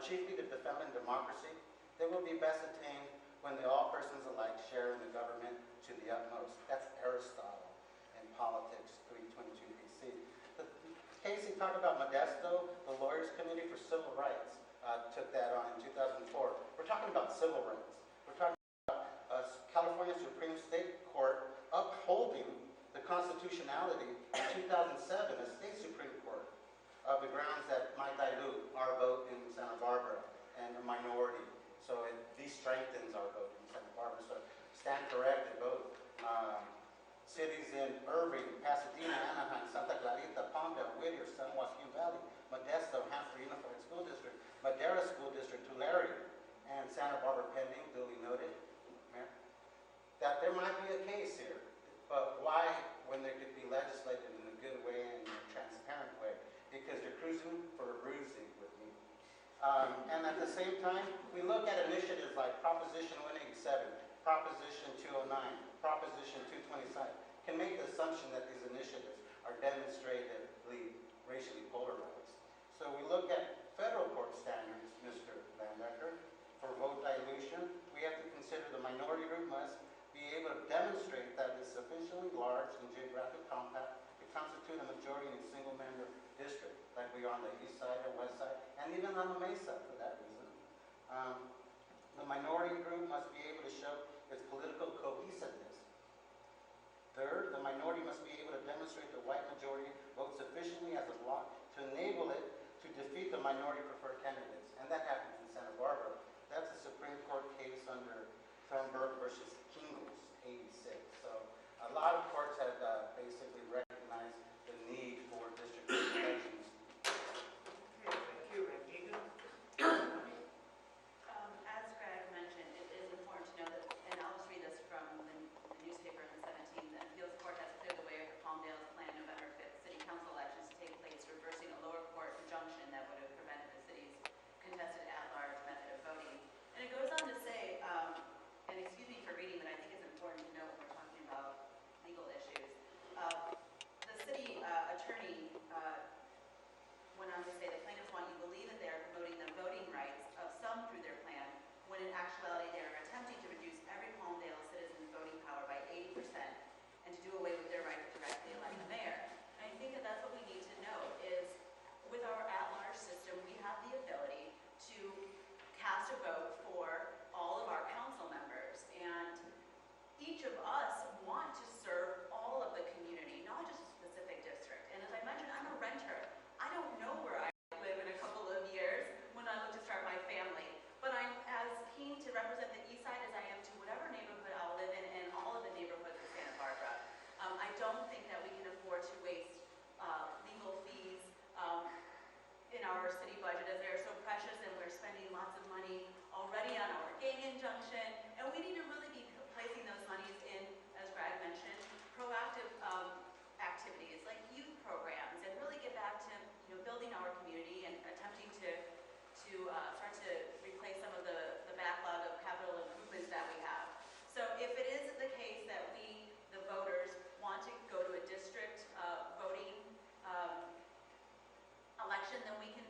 Speaker 5: chiefly to defend democracy, they will be best attained when they all persons alike share in the government to the utmost. That's Aristotle in Politics 322 BC. Casey talked about Modesto, the Lawyers Committee for Civil Rights took that on in 2004. We're talking about civil rights. We're talking about California Supreme State Court upholding the constitutionality in 2007, a state Supreme Court, of the grounds that might dilute our vote in Santa Barbara and a minority. So it de-strengthens our vote in Santa Barbara. So stand corrected, vote. Cities in Irving, Pasadena, Anaheim, Santa Clarita, Palmdale, Whittier, San Joaquin Valley, Modesto, Hanford Unified School District, Madera School District, Tulare, and Santa Barbara pending, duly noted, Mayor, that there might be a case here. But why, when there could be legislated in a good way and in a transparent way? Because you're cruising for a bruising with me. And at the same time, we look at initiatives like Proposition 187, Proposition 209, Proposition 227, can make the assumption that these initiatives are demonstratively racially polarized. So we look at federal court standards, Mr. Landecker, for vote dilution. We have to consider the minority group must be able to demonstrate that it's sufficiently large and geographic compact to constitute a majority in a single-member district, like we are on the east side and west side, and even on the Mesa for that reason. The minority group must be able to show its political cohesiveness. Third, the minority must be able to demonstrate the white majority vote sufficiently as a bloc to enable it to defeat the minority preferred candidates. And that happens in Santa Barbara. That's a Supreme Court case under Thunberg versus Kingles, 86. So a lot of courts have basically recognized the need for district elections.
Speaker 2: Thank you. And Deegan?
Speaker 4: As Greg mentioned, it is important to know that, and I'll just read this from the newspaper on the 17th, that appeals court has cleared the way for Palmdale's planned November 5th city council elections to take place, reversing a lower court injunction that would have prevented the city's contested at-large method of voting. And it goes on to say, and excuse me for reading, but I think it's important to know when we're talking about legal issues. The city attorney went on to say the plaintiffs want you to believe that they are promoting the voting rights of some through their plan, when in actuality they are attempting to reduce every Palmdale citizen's voting power by 80% and to do away with their right to directly elect the mayor. And I think that that's what we need to know is, with our at-large system, we have the ability to cast a vote for all of our council members, and each of us want to serve all of the community, not just a specific district. And as I mentioned, I'm a renter. I don't know where I live in a couple of years when I look to start my family, but I'm as keen to represent the east side as I am to whatever neighborhood I'll live in and all of the neighborhoods of Santa Barbara. I don't think that we can afford to waste legal fees in our city budget, as they're so precious, and we're spending lots of money already on our gang injunction, and we need to really be placing those monies in, as Greg mentioned, proactive activities like youth programs, and really get back to building our community and attempting to start to replace some of the backlog of capital improvements that we have. So if it is the case that we, the voters, want to go to a district voting election, then we can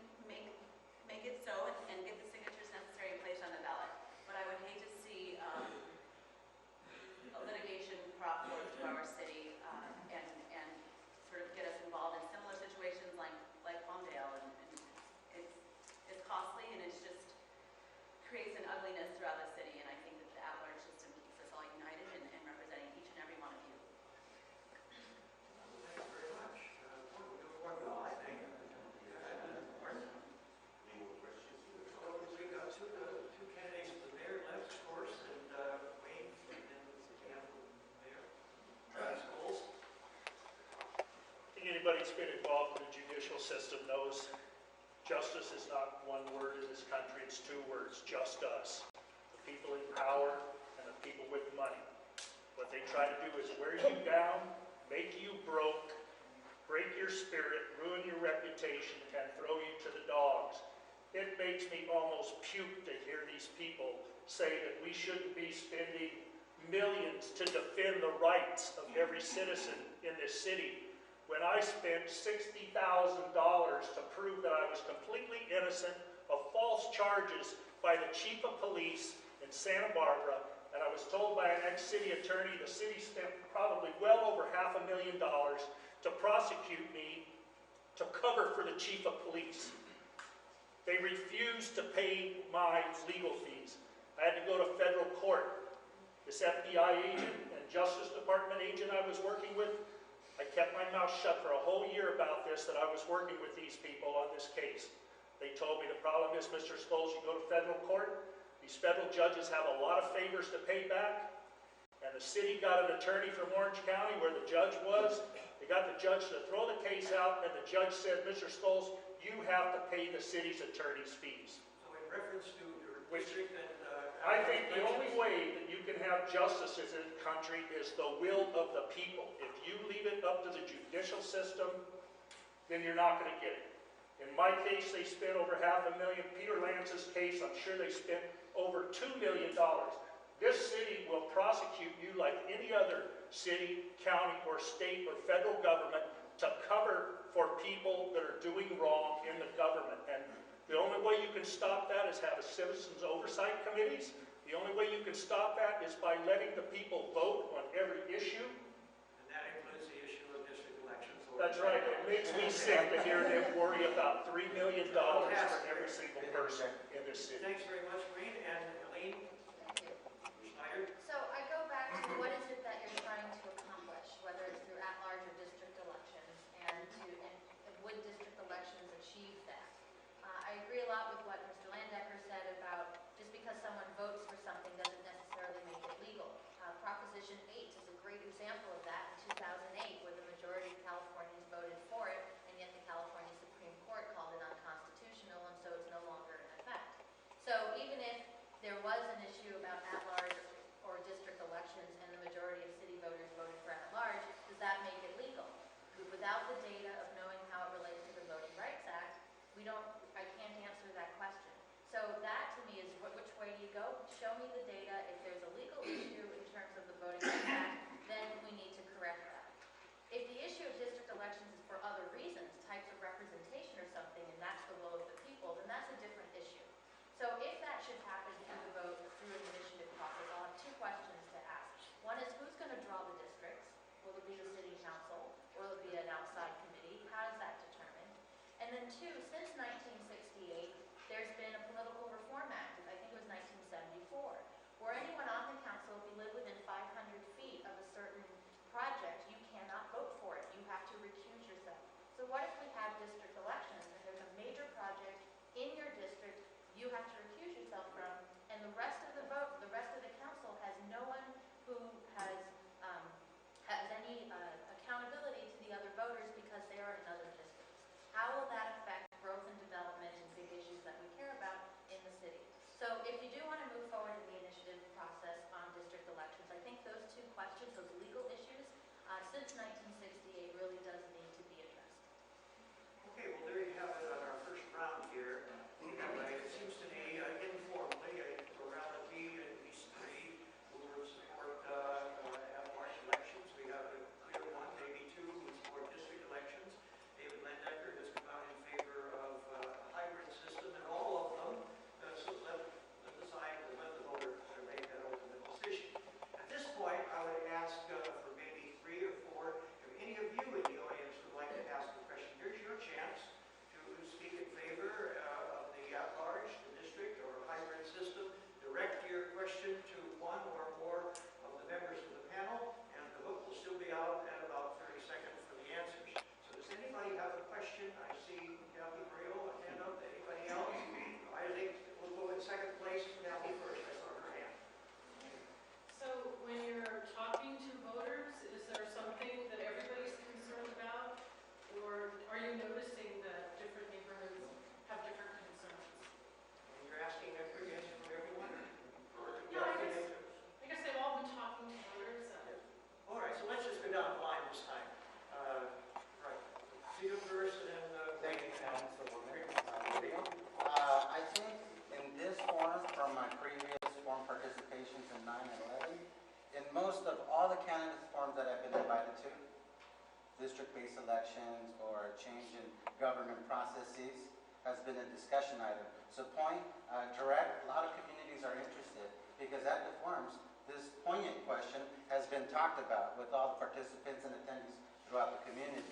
Speaker 4: make it so and get the signatures necessary and placed on the ballot. But I would hate to see a litigation brought forth to our city and sort of get us involved in similar situations like Palmdale, and it's costly, and it's just creates an ugliness throughout the city. And I think that the at-large system keeps us all united and representing each and every one of you.
Speaker 2: Thanks very much. We'll do one more, I think.
Speaker 6: Any more questions?
Speaker 2: So we got two candidates for the mayor left, of course, and Wayne, and then mayor. Schools.
Speaker 3: I think anybody that's been involved in the judicial system knows justice is not one word in this country, it's two words, just us. The people in power and the people with money. What they try to do is wear you down, make you broke, break your spirit, ruin your reputation, and throw you to the dogs. It makes me almost puke to hear these people say that we shouldn't be spending millions to defend the rights of every citizen in this city, when I spent $60,000 to prove that I was completely innocent of false false charges by the chief of police in Santa Barbara, and I was told by an ex-city attorney the city spent probably well over $500,000 to prosecute me to cover for the chief of police. They refused to pay my legal fees. I had to go to federal court. This FBI agent and Justice Department agent I was working with, I kept my mouth shut for a whole year about this, that I was working with these people on this case. They told me the problem is, Mr. Scholes, you go to federal court, these federal judges have a lot of favors to pay back, and the city got an attorney from Orange County where the judge was. They got the judge to throw the case out, and the judge said, Mr. Scholes, you have to pay the city's attorney's fees.
Speaker 2: So in reference to your district and...
Speaker 3: I think the only way that you can have justice in this country is the will of the people. If you leave it up to the judicial system, then you're not going to get it. In my case, they spent over $500,000. Peter Lance's case, I'm sure they spent over $2 million. This city will prosecute you like any other city, county, or state, or federal government to cover for people that are doing wrong in the government. And the only way you can stop that is have a citizens oversight committees. The only way you can stop that is by letting the people vote on every issue.
Speaker 2: And that includes the issue of district elections.
Speaker 3: That's right. It makes me sick to hear them worry about $3 million for every single person in this city.
Speaker 2: Thanks very much, Wayne. And Elaine?
Speaker 1: Thank you.
Speaker 2: Schneider?
Speaker 1: So I go back to what is it that you're trying to accomplish, whether it's through at-large or district elections, and would district elections achieve that? I agree a lot with what Mr. Landecker said about just because someone votes for something doesn't necessarily make it legal. Proposition 8 is a great example of that in 2008, where the majority of Californians voted for it, and yet the California Supreme Court called it unconstitutional, and so it's no longer in effect. So even if there was an issue about at-large or district elections and the majority of city voters voted for at-large, does that make it legal? Without the data of knowing how it relates to the Voting Rights Act, I can't answer that question. So that to me is which way do you go? Show me the data. If there's a legal issue in terms of the Voting Rights Act, then we need to correct that. If the issue of district elections is for other reasons, types of representation or something, and that's the will of the people, then that's a different issue. So if that should happen through the vote, through an initiative process, I'll have two questions to ask. One is, who's going to draw the districts? Will it be the city council? Or will it be an outside committee? How is that determined? And then two, since 1968, there's been a Political Reform Act, I think it was 1974, where anyone on the council, if you live within 500 feet of a certain project, you cannot vote for it. You have to recuse yourself. So what if we have district elections and there's a major project in your district you have to recuse yourself from, and the rest of the vote, the rest of the council has no one who has any accountability to the other voters because they are in other districts. How will that affect growth and development and big issues that we care about in the city? So if you do want to move forward in the initiative process on district elections, I think those two questions, those legal issues, since 1968 really does need to be addressed.
Speaker 2: Okay, well, there you have it on our first round here. It seems to me, informally, a plurality, at least three, who would support at-large elections. We have a clear one, maybe two, who would support district elections. David Landecker has come out in favor of a hybrid system, and all of them, so let the voter make that ultimate decision. At this point, I would ask for maybe 3 or 4, if any of you in the audience would like to ask a question, here's your chance to speak in favor of the at-large, the district, or hybrid system. Direct your question to one or more of the members of the panel, and the hook will still be out at about 30 seconds for the answers. So does anybody have a question? I see Kathy Brill, a hand up. Anybody else? I think we'll go in second place. Kathy first. I saw her hand.
Speaker 12: So when you're talking to voters, is there something that everybody's concerned about? Or are you noticing that different neighborhoods have different concerns?
Speaker 2: And you're asking that for answer from everyone?
Speaker 12: Yeah, I guess they've all been talking to voters.
Speaker 2: All right, so let's just go down the line this time. Right. Peter first, and then...
Speaker 5: Thank you, Councilwoman. I think in this forum, from my previous forum participations in 9 and 11, in most of all the candidates forums that I've been invited to, district-based elections or change in government processes has been a discussion item. It's a point, direct, a lot of communities are interested because that deforms this poignant question has been talked about with all the participants and attendees throughout the community.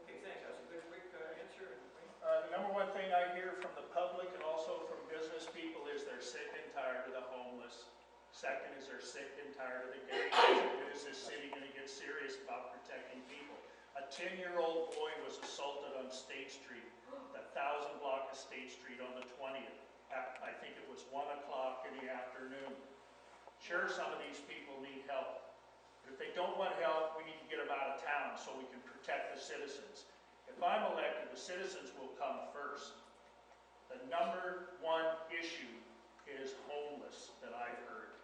Speaker 2: Okay, thanks. That's a good, quick answer.
Speaker 3: The number one thing I hear from the public and also from business people is they're sick and tired of the homeless. Second is they're sick and tired of the gangs. Is this city going to get serious about protecting people? A 10-year-old boy was assaulted on State Street, the 1000 block of State Street on the 20th. I think it was 1 o'clock in the afternoon. Sure, some of these people need help. But if they don't want help, we need to get them out of town so we can protect the citizens. If I'm elected, the citizens will come first. The number one issue is homeless that I've heard.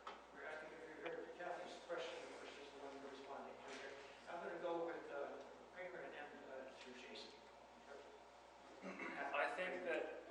Speaker 2: I think if you heard Kathy's question, of course, is the one you're responding to here. I'm going to go with Kramer and then to Jason.
Speaker 8: I think that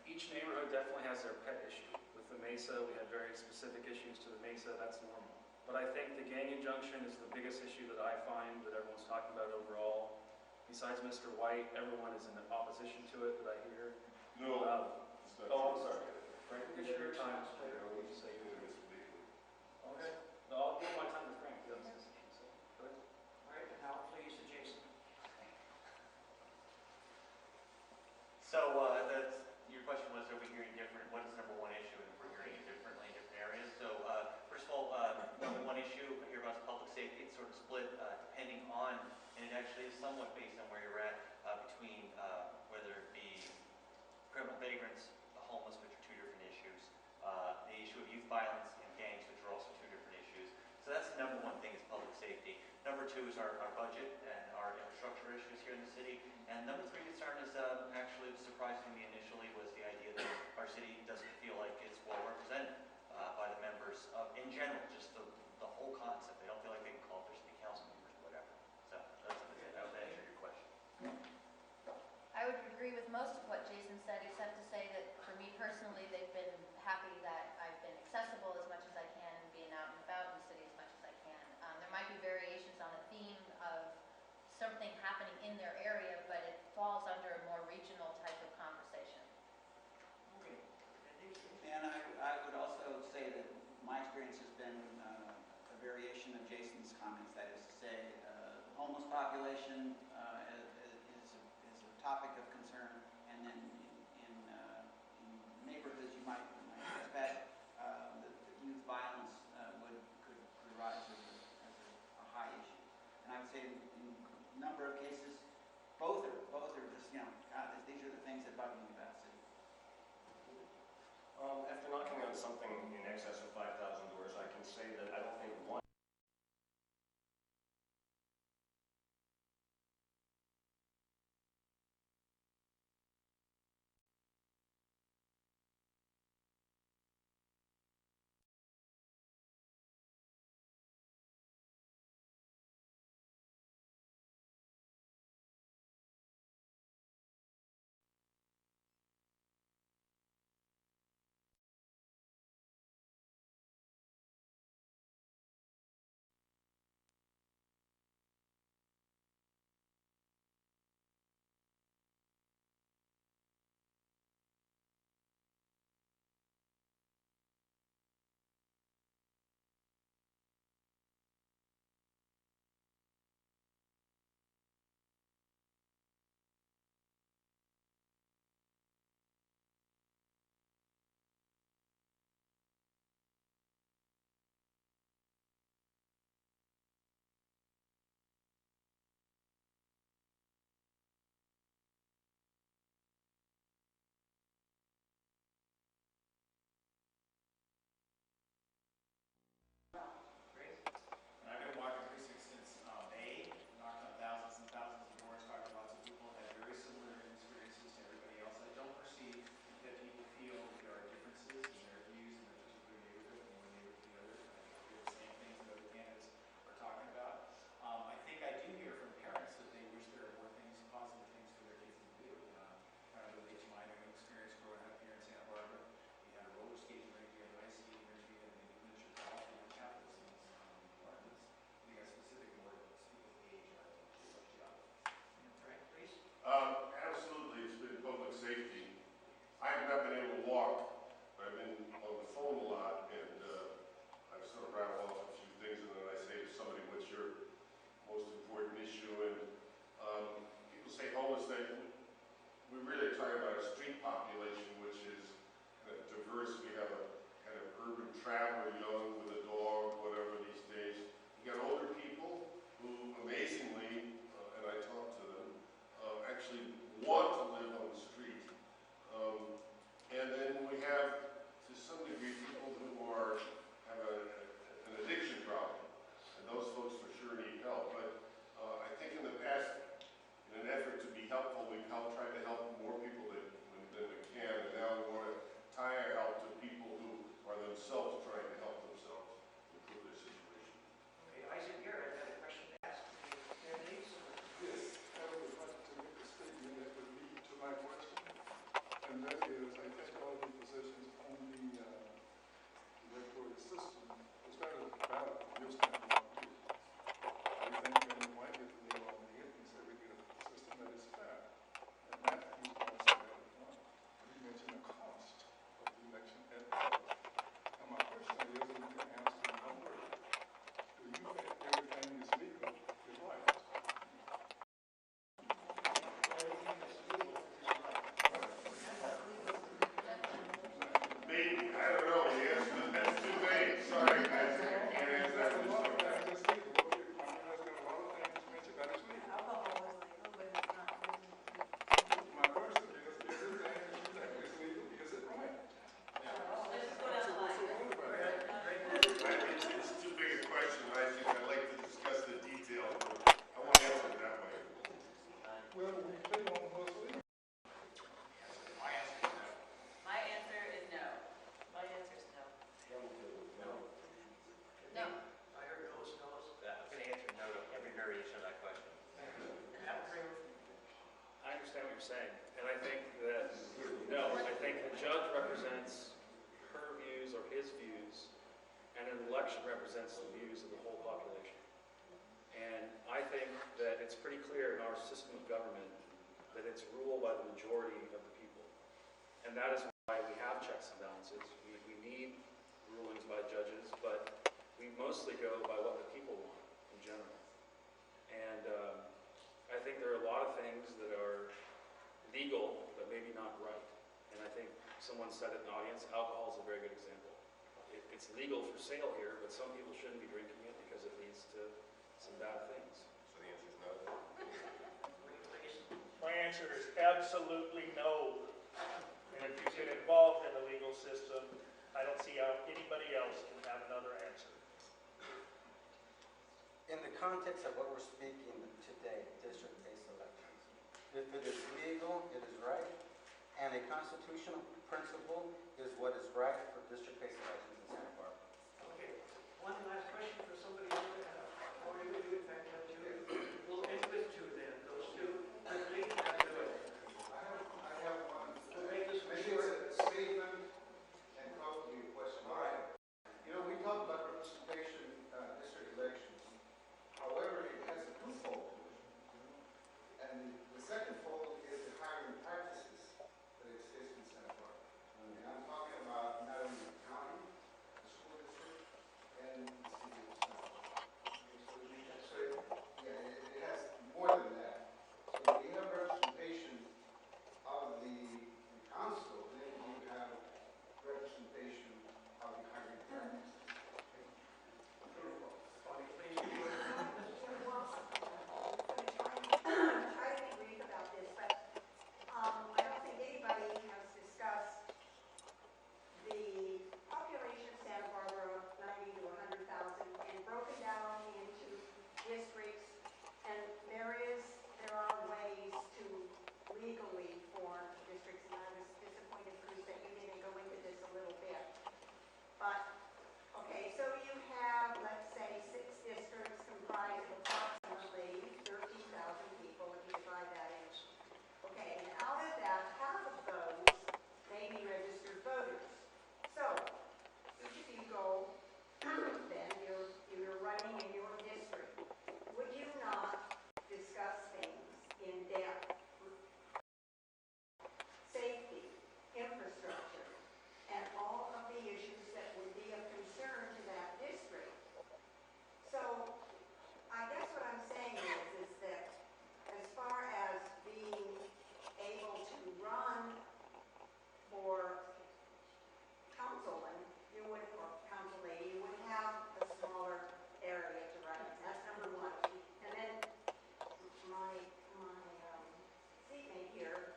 Speaker 8: each neighborhood definitely has their pet issue. With the Mesa, we had very specific issues to the Mesa, that's normal. But I think the gang injunction is the biggest issue that I find that everyone's talking about overall. Besides Mr. White, everyone is in opposition to it that I hear.
Speaker 6: No.
Speaker 8: I'm sorry. Frank, we get your time. What did you say? Okay. No, I'll give my time to Frank. Go ahead.
Speaker 2: All right, and now please to Jason.
Speaker 10: So your question was, are we hearing different? What is number one issue? And if we're hearing it differently in different areas. So first of all, number one issue I hear about is public safety. It's sort of split depending on, and it actually is somewhat based on where you're at between whether it be criminal vagrants, the homeless, which are two different issues, the issue of youth violence and gangs, which are also two different issues. So that's the number one thing is public safety. Number two is our budget and our infrastructure issues here in the city. And number three concern is actually surprising me initially was the idea that our city doesn't feel like it's well represented by the members of, in general, just the whole concept. They don't feel like they can call their city council members, whatever. So that would answer your question.
Speaker 1: I would agree with most of what Jason said, except to say that for me personally, they've been happy that I've been accessible as much as I can and being out and about in the city as much as I can. There might be variations on a theme of something happening in their area, but it falls under a more regional type of conversation.
Speaker 2: Okay.
Speaker 11: And I would also say that my experience has been a variation of Jason's comments. That is to say, the homeless population is a topic of concern, and then in neighborhoods you might expect that youth violence could rise as a high issue. And I would say in a number of cases, both are just, God, these are the things that bug me about the city.
Speaker 9: After knocking on something in excess of 5,000 doors, I can say that I don't think one
Speaker 8: election represents the views of the whole population. And I think that it's pretty clear in our system of government that it's ruled by the majority of the people. And that is why we have checks and balances. We need rulings by judges, but we mostly go by what the people want in general. And I think there are a lot of things that are legal, but maybe not right. And I think someone said it in the audience, alcohol is a very good example. It's legal for sale here, but some people shouldn't be drinking it because it leads to some bad things.
Speaker 9: So the answer is no?
Speaker 2: Please.
Speaker 3: My answer is absolutely no. And if you get involved in the legal system, I don't see how anybody else can have another answer.
Speaker 5: In the context of what we're speaking today, district-based elections, if it is legal, it is right, and a constitutional principle is what is right for district-based elections in Santa Barbara.
Speaker 2: Okay, one last question for somebody who, or you would in fact have two. We'll end with two then, those two. Quickly, after it.
Speaker 13: I have one.
Speaker 2: We'll make this
Speaker 13: Maybe
Speaker 2: short.
Speaker 13: it's a statement and probably a question.
Speaker 2: All right.
Speaker 13: You know, we talk about representation, district elections. However, it has a twofold to it. And the second fold is the hiring practices that exist in Santa Barbara. And I'm talking about not only the county, the school district, and the city of Santa Barbara. So, it has more than that. So we have representation of the council, then you have representation of the hiring practices.
Speaker 14: Try to be brief about this, but I don't think anybody has discussed the population of Santa Barbara, 90 to 100,000, and broken down into districts. And there are ways to legally form districts, and I was disappointed, Bruce, that you didn't go into this a little bit. But, okay, so you have, let's say, 6 districts comprised of approximately 13,000 people, if you divide that in. Okay, and out of that, half of those may be registered voters. So, each of you go, then you're running in your district. Would you not discuss things in depth? Safety, infrastructure, and all of the issues that would be of concern to that district. So, I guess what I'm saying is that as far as being able to run for councilman, you would, or council lady, you would have a smaller area to run in. That's number one. And then my seatmate here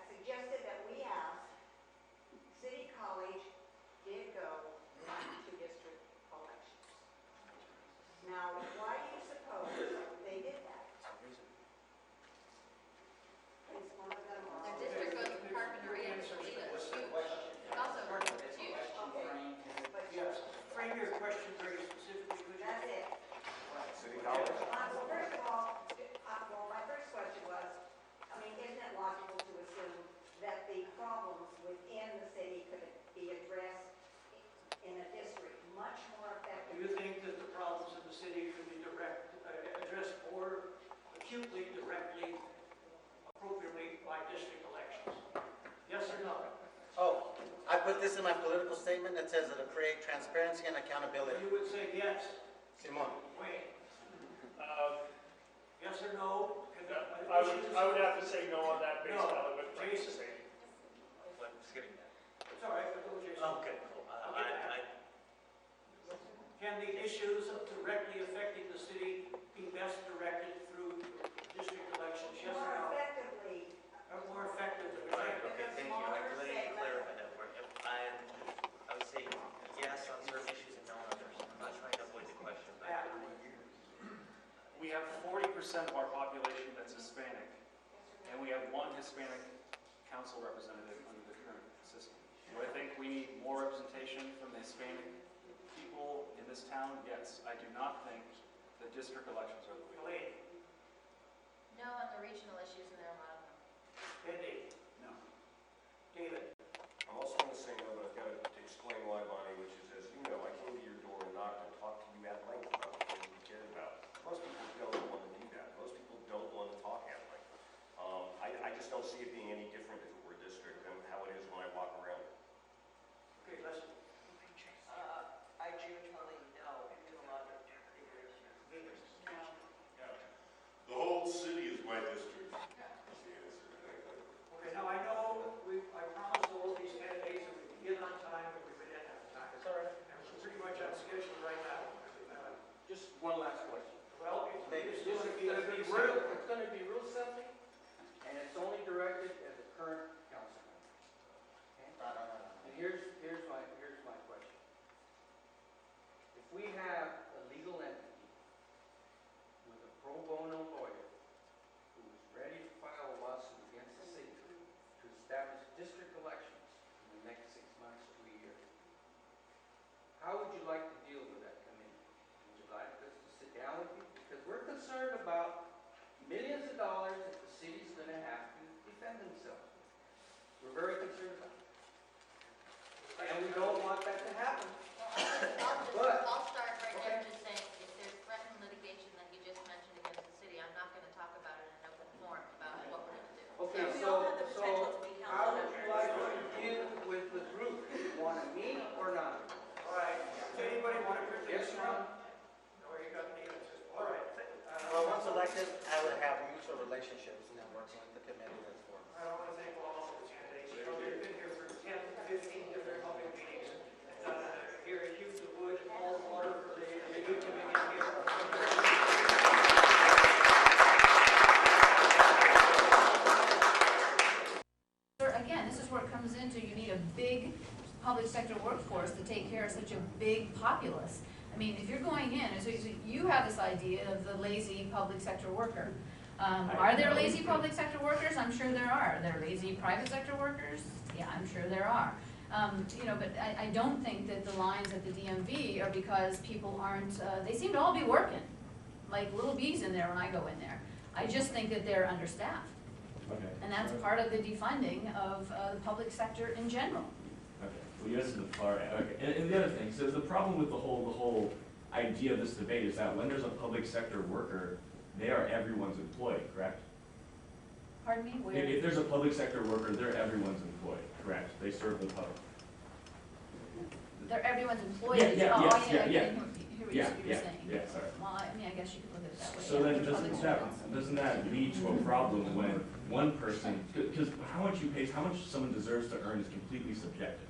Speaker 14: suggested that we ask, City College did go to district elections. Now, why do you suppose they did that? It's one of them.
Speaker 1: Their district goes to Carpinteria and Toledo. It's huge. It's also huge.
Speaker 14: Okay, but
Speaker 2: Yes, frame your question very specifically, could you?
Speaker 14: that's it.
Speaker 9: City College?
Speaker 14: Well, first of all, my first question was, I mean, isn't it logical to assume that the problems within the city could be addressed in a district much more
Speaker 2: Do
Speaker 14: effectively?
Speaker 2: you think that the problems in the city could be addressed more acutely, directly, appropriately by district elections? Yes or no?
Speaker 5: Oh, I put this in my political statement that says it'll create transparency and accountability.
Speaker 2: You would say yes.
Speaker 5: Simon.
Speaker 2: Wait. Yes or no?
Speaker 3: I would have to say no on that based
Speaker 2: No.
Speaker 3: on what Frank
Speaker 2: Jason.
Speaker 3: is saying.
Speaker 10: What, skipping that?
Speaker 2: It's all right, but go, Jason.
Speaker 10: Okay, cool.
Speaker 2: Can the issues of directly affecting the city be best directed through district elections? Yes or
Speaker 14: More
Speaker 2: no?
Speaker 14: effectively.
Speaker 2: Or more effectively?
Speaker 10: Right, okay, thank you. I
Speaker 14: Smaller
Speaker 10: really
Speaker 14: segment.
Speaker 10: clarify that word. I would say yes on certain issues and no on others. I'm not trying to avoid the question, but
Speaker 2: Pat?
Speaker 8: We have 40% of our population that's Hispanic, and we have 1 Hispanic council representative under the current system. Do I think we need more representation from the Hispanic people in this town? Yes. I do not think that district elections are the way.
Speaker 2: Elaine?
Speaker 1: No, on the regional issues, and there are a lot of them.
Speaker 2: Andy?
Speaker 7: No.
Speaker 2: David?
Speaker 9: I'm also going to say no, but I've got to explain why, Bonnie, which is, as you know, I came to your
Speaker 15: we have a legal entity with a pro bono lawyer who is ready to file a lawsuit against the city to establish district elections in the next 6 months to a year, how would you like to deal with that committee? Would you like us to sit down with you? Because we're concerned about millions of dollars that the city's going to have to defend themselves with. We're very concerned about it. And we don't want that to happen.
Speaker 1: I'll start right there just saying, if there's threatened litigation that you just mentioned against the city, I'm not going to talk about it in an open forum about what we're going to do.
Speaker 15: Okay,
Speaker 4: We all have the potential to be
Speaker 15: how
Speaker 4: council
Speaker 15: would you
Speaker 4: members.
Speaker 15: like to deal with the group? Do you want to meet or not?
Speaker 2: All right, does anybody want to quickly?
Speaker 15: Yes, Ron?
Speaker 2: No, you got the answers. All right.
Speaker 5: Well, once elected, I would have mutual relationships and then working with the committee that's formed.
Speaker 2: I want to thank all of the candidates. You know, they've been here for 10, 15 different public meetings. Here at Youth the Wood, all water for the youth coming in here.
Speaker 16: Again, this is where it comes into, you need a big public sector workforce to take care of such a big populace. I mean, if you're going in, so you have this idea of the lazy public sector worker. Are there lazy public sector workers? I'm sure there are. Are there lazy private sector workers? Yeah, I'm sure there are. You know, but I don't think that the lines at the DMV are because people aren't, they seem to all be working, like little bees in there when I go in there. I just think that they're understaffed.
Speaker 17: Okay.
Speaker 16: And that's part of the defunding of the public sector in general.
Speaker 17: Okay, well, yours is the far end. Okay, and the other thing, so the problem with the whole idea of this debate is that when there's a public sector worker, they are everyone's employee, correct?
Speaker 16: Pardon me, where?
Speaker 17: If there's a public sector worker, they're everyone's employee, correct? They serve the public.
Speaker 16: They're everyone's employees.
Speaker 17: Yeah,
Speaker 16: Oh,
Speaker 17: yes,
Speaker 16: yeah,
Speaker 17: yeah.
Speaker 16: I hear what you're saying.
Speaker 17: Yeah, sorry.
Speaker 16: Well, I mean, I guess you could look at it that way.
Speaker 17: So
Speaker 16: Yeah,
Speaker 17: then
Speaker 16: the public
Speaker 17: doesn't that lead to a problem when one person, because how much you pay, how much someone deserves to earn is completely subjective.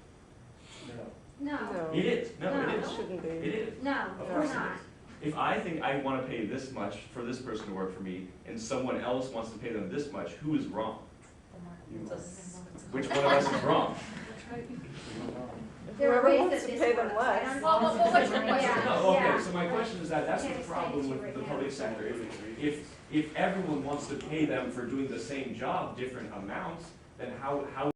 Speaker 18: No.
Speaker 17: It is, no,
Speaker 18: No,
Speaker 17: it is.
Speaker 18: it shouldn't be.
Speaker 17: It is.
Speaker 18: No,
Speaker 17: Of
Speaker 18: we're
Speaker 17: course it
Speaker 18: not.
Speaker 17: is. If I think I want to pay this much for this person to work for me, and someone else wants to pay them this much, who is wrong? Which one of us is wrong?
Speaker 18: Whoever wants to pay them less.
Speaker 16: Well, what's your question?
Speaker 17: No, okay, so my question is that's the problem with the public sector. If everyone wants to pay them for doing the same job, different amounts, then how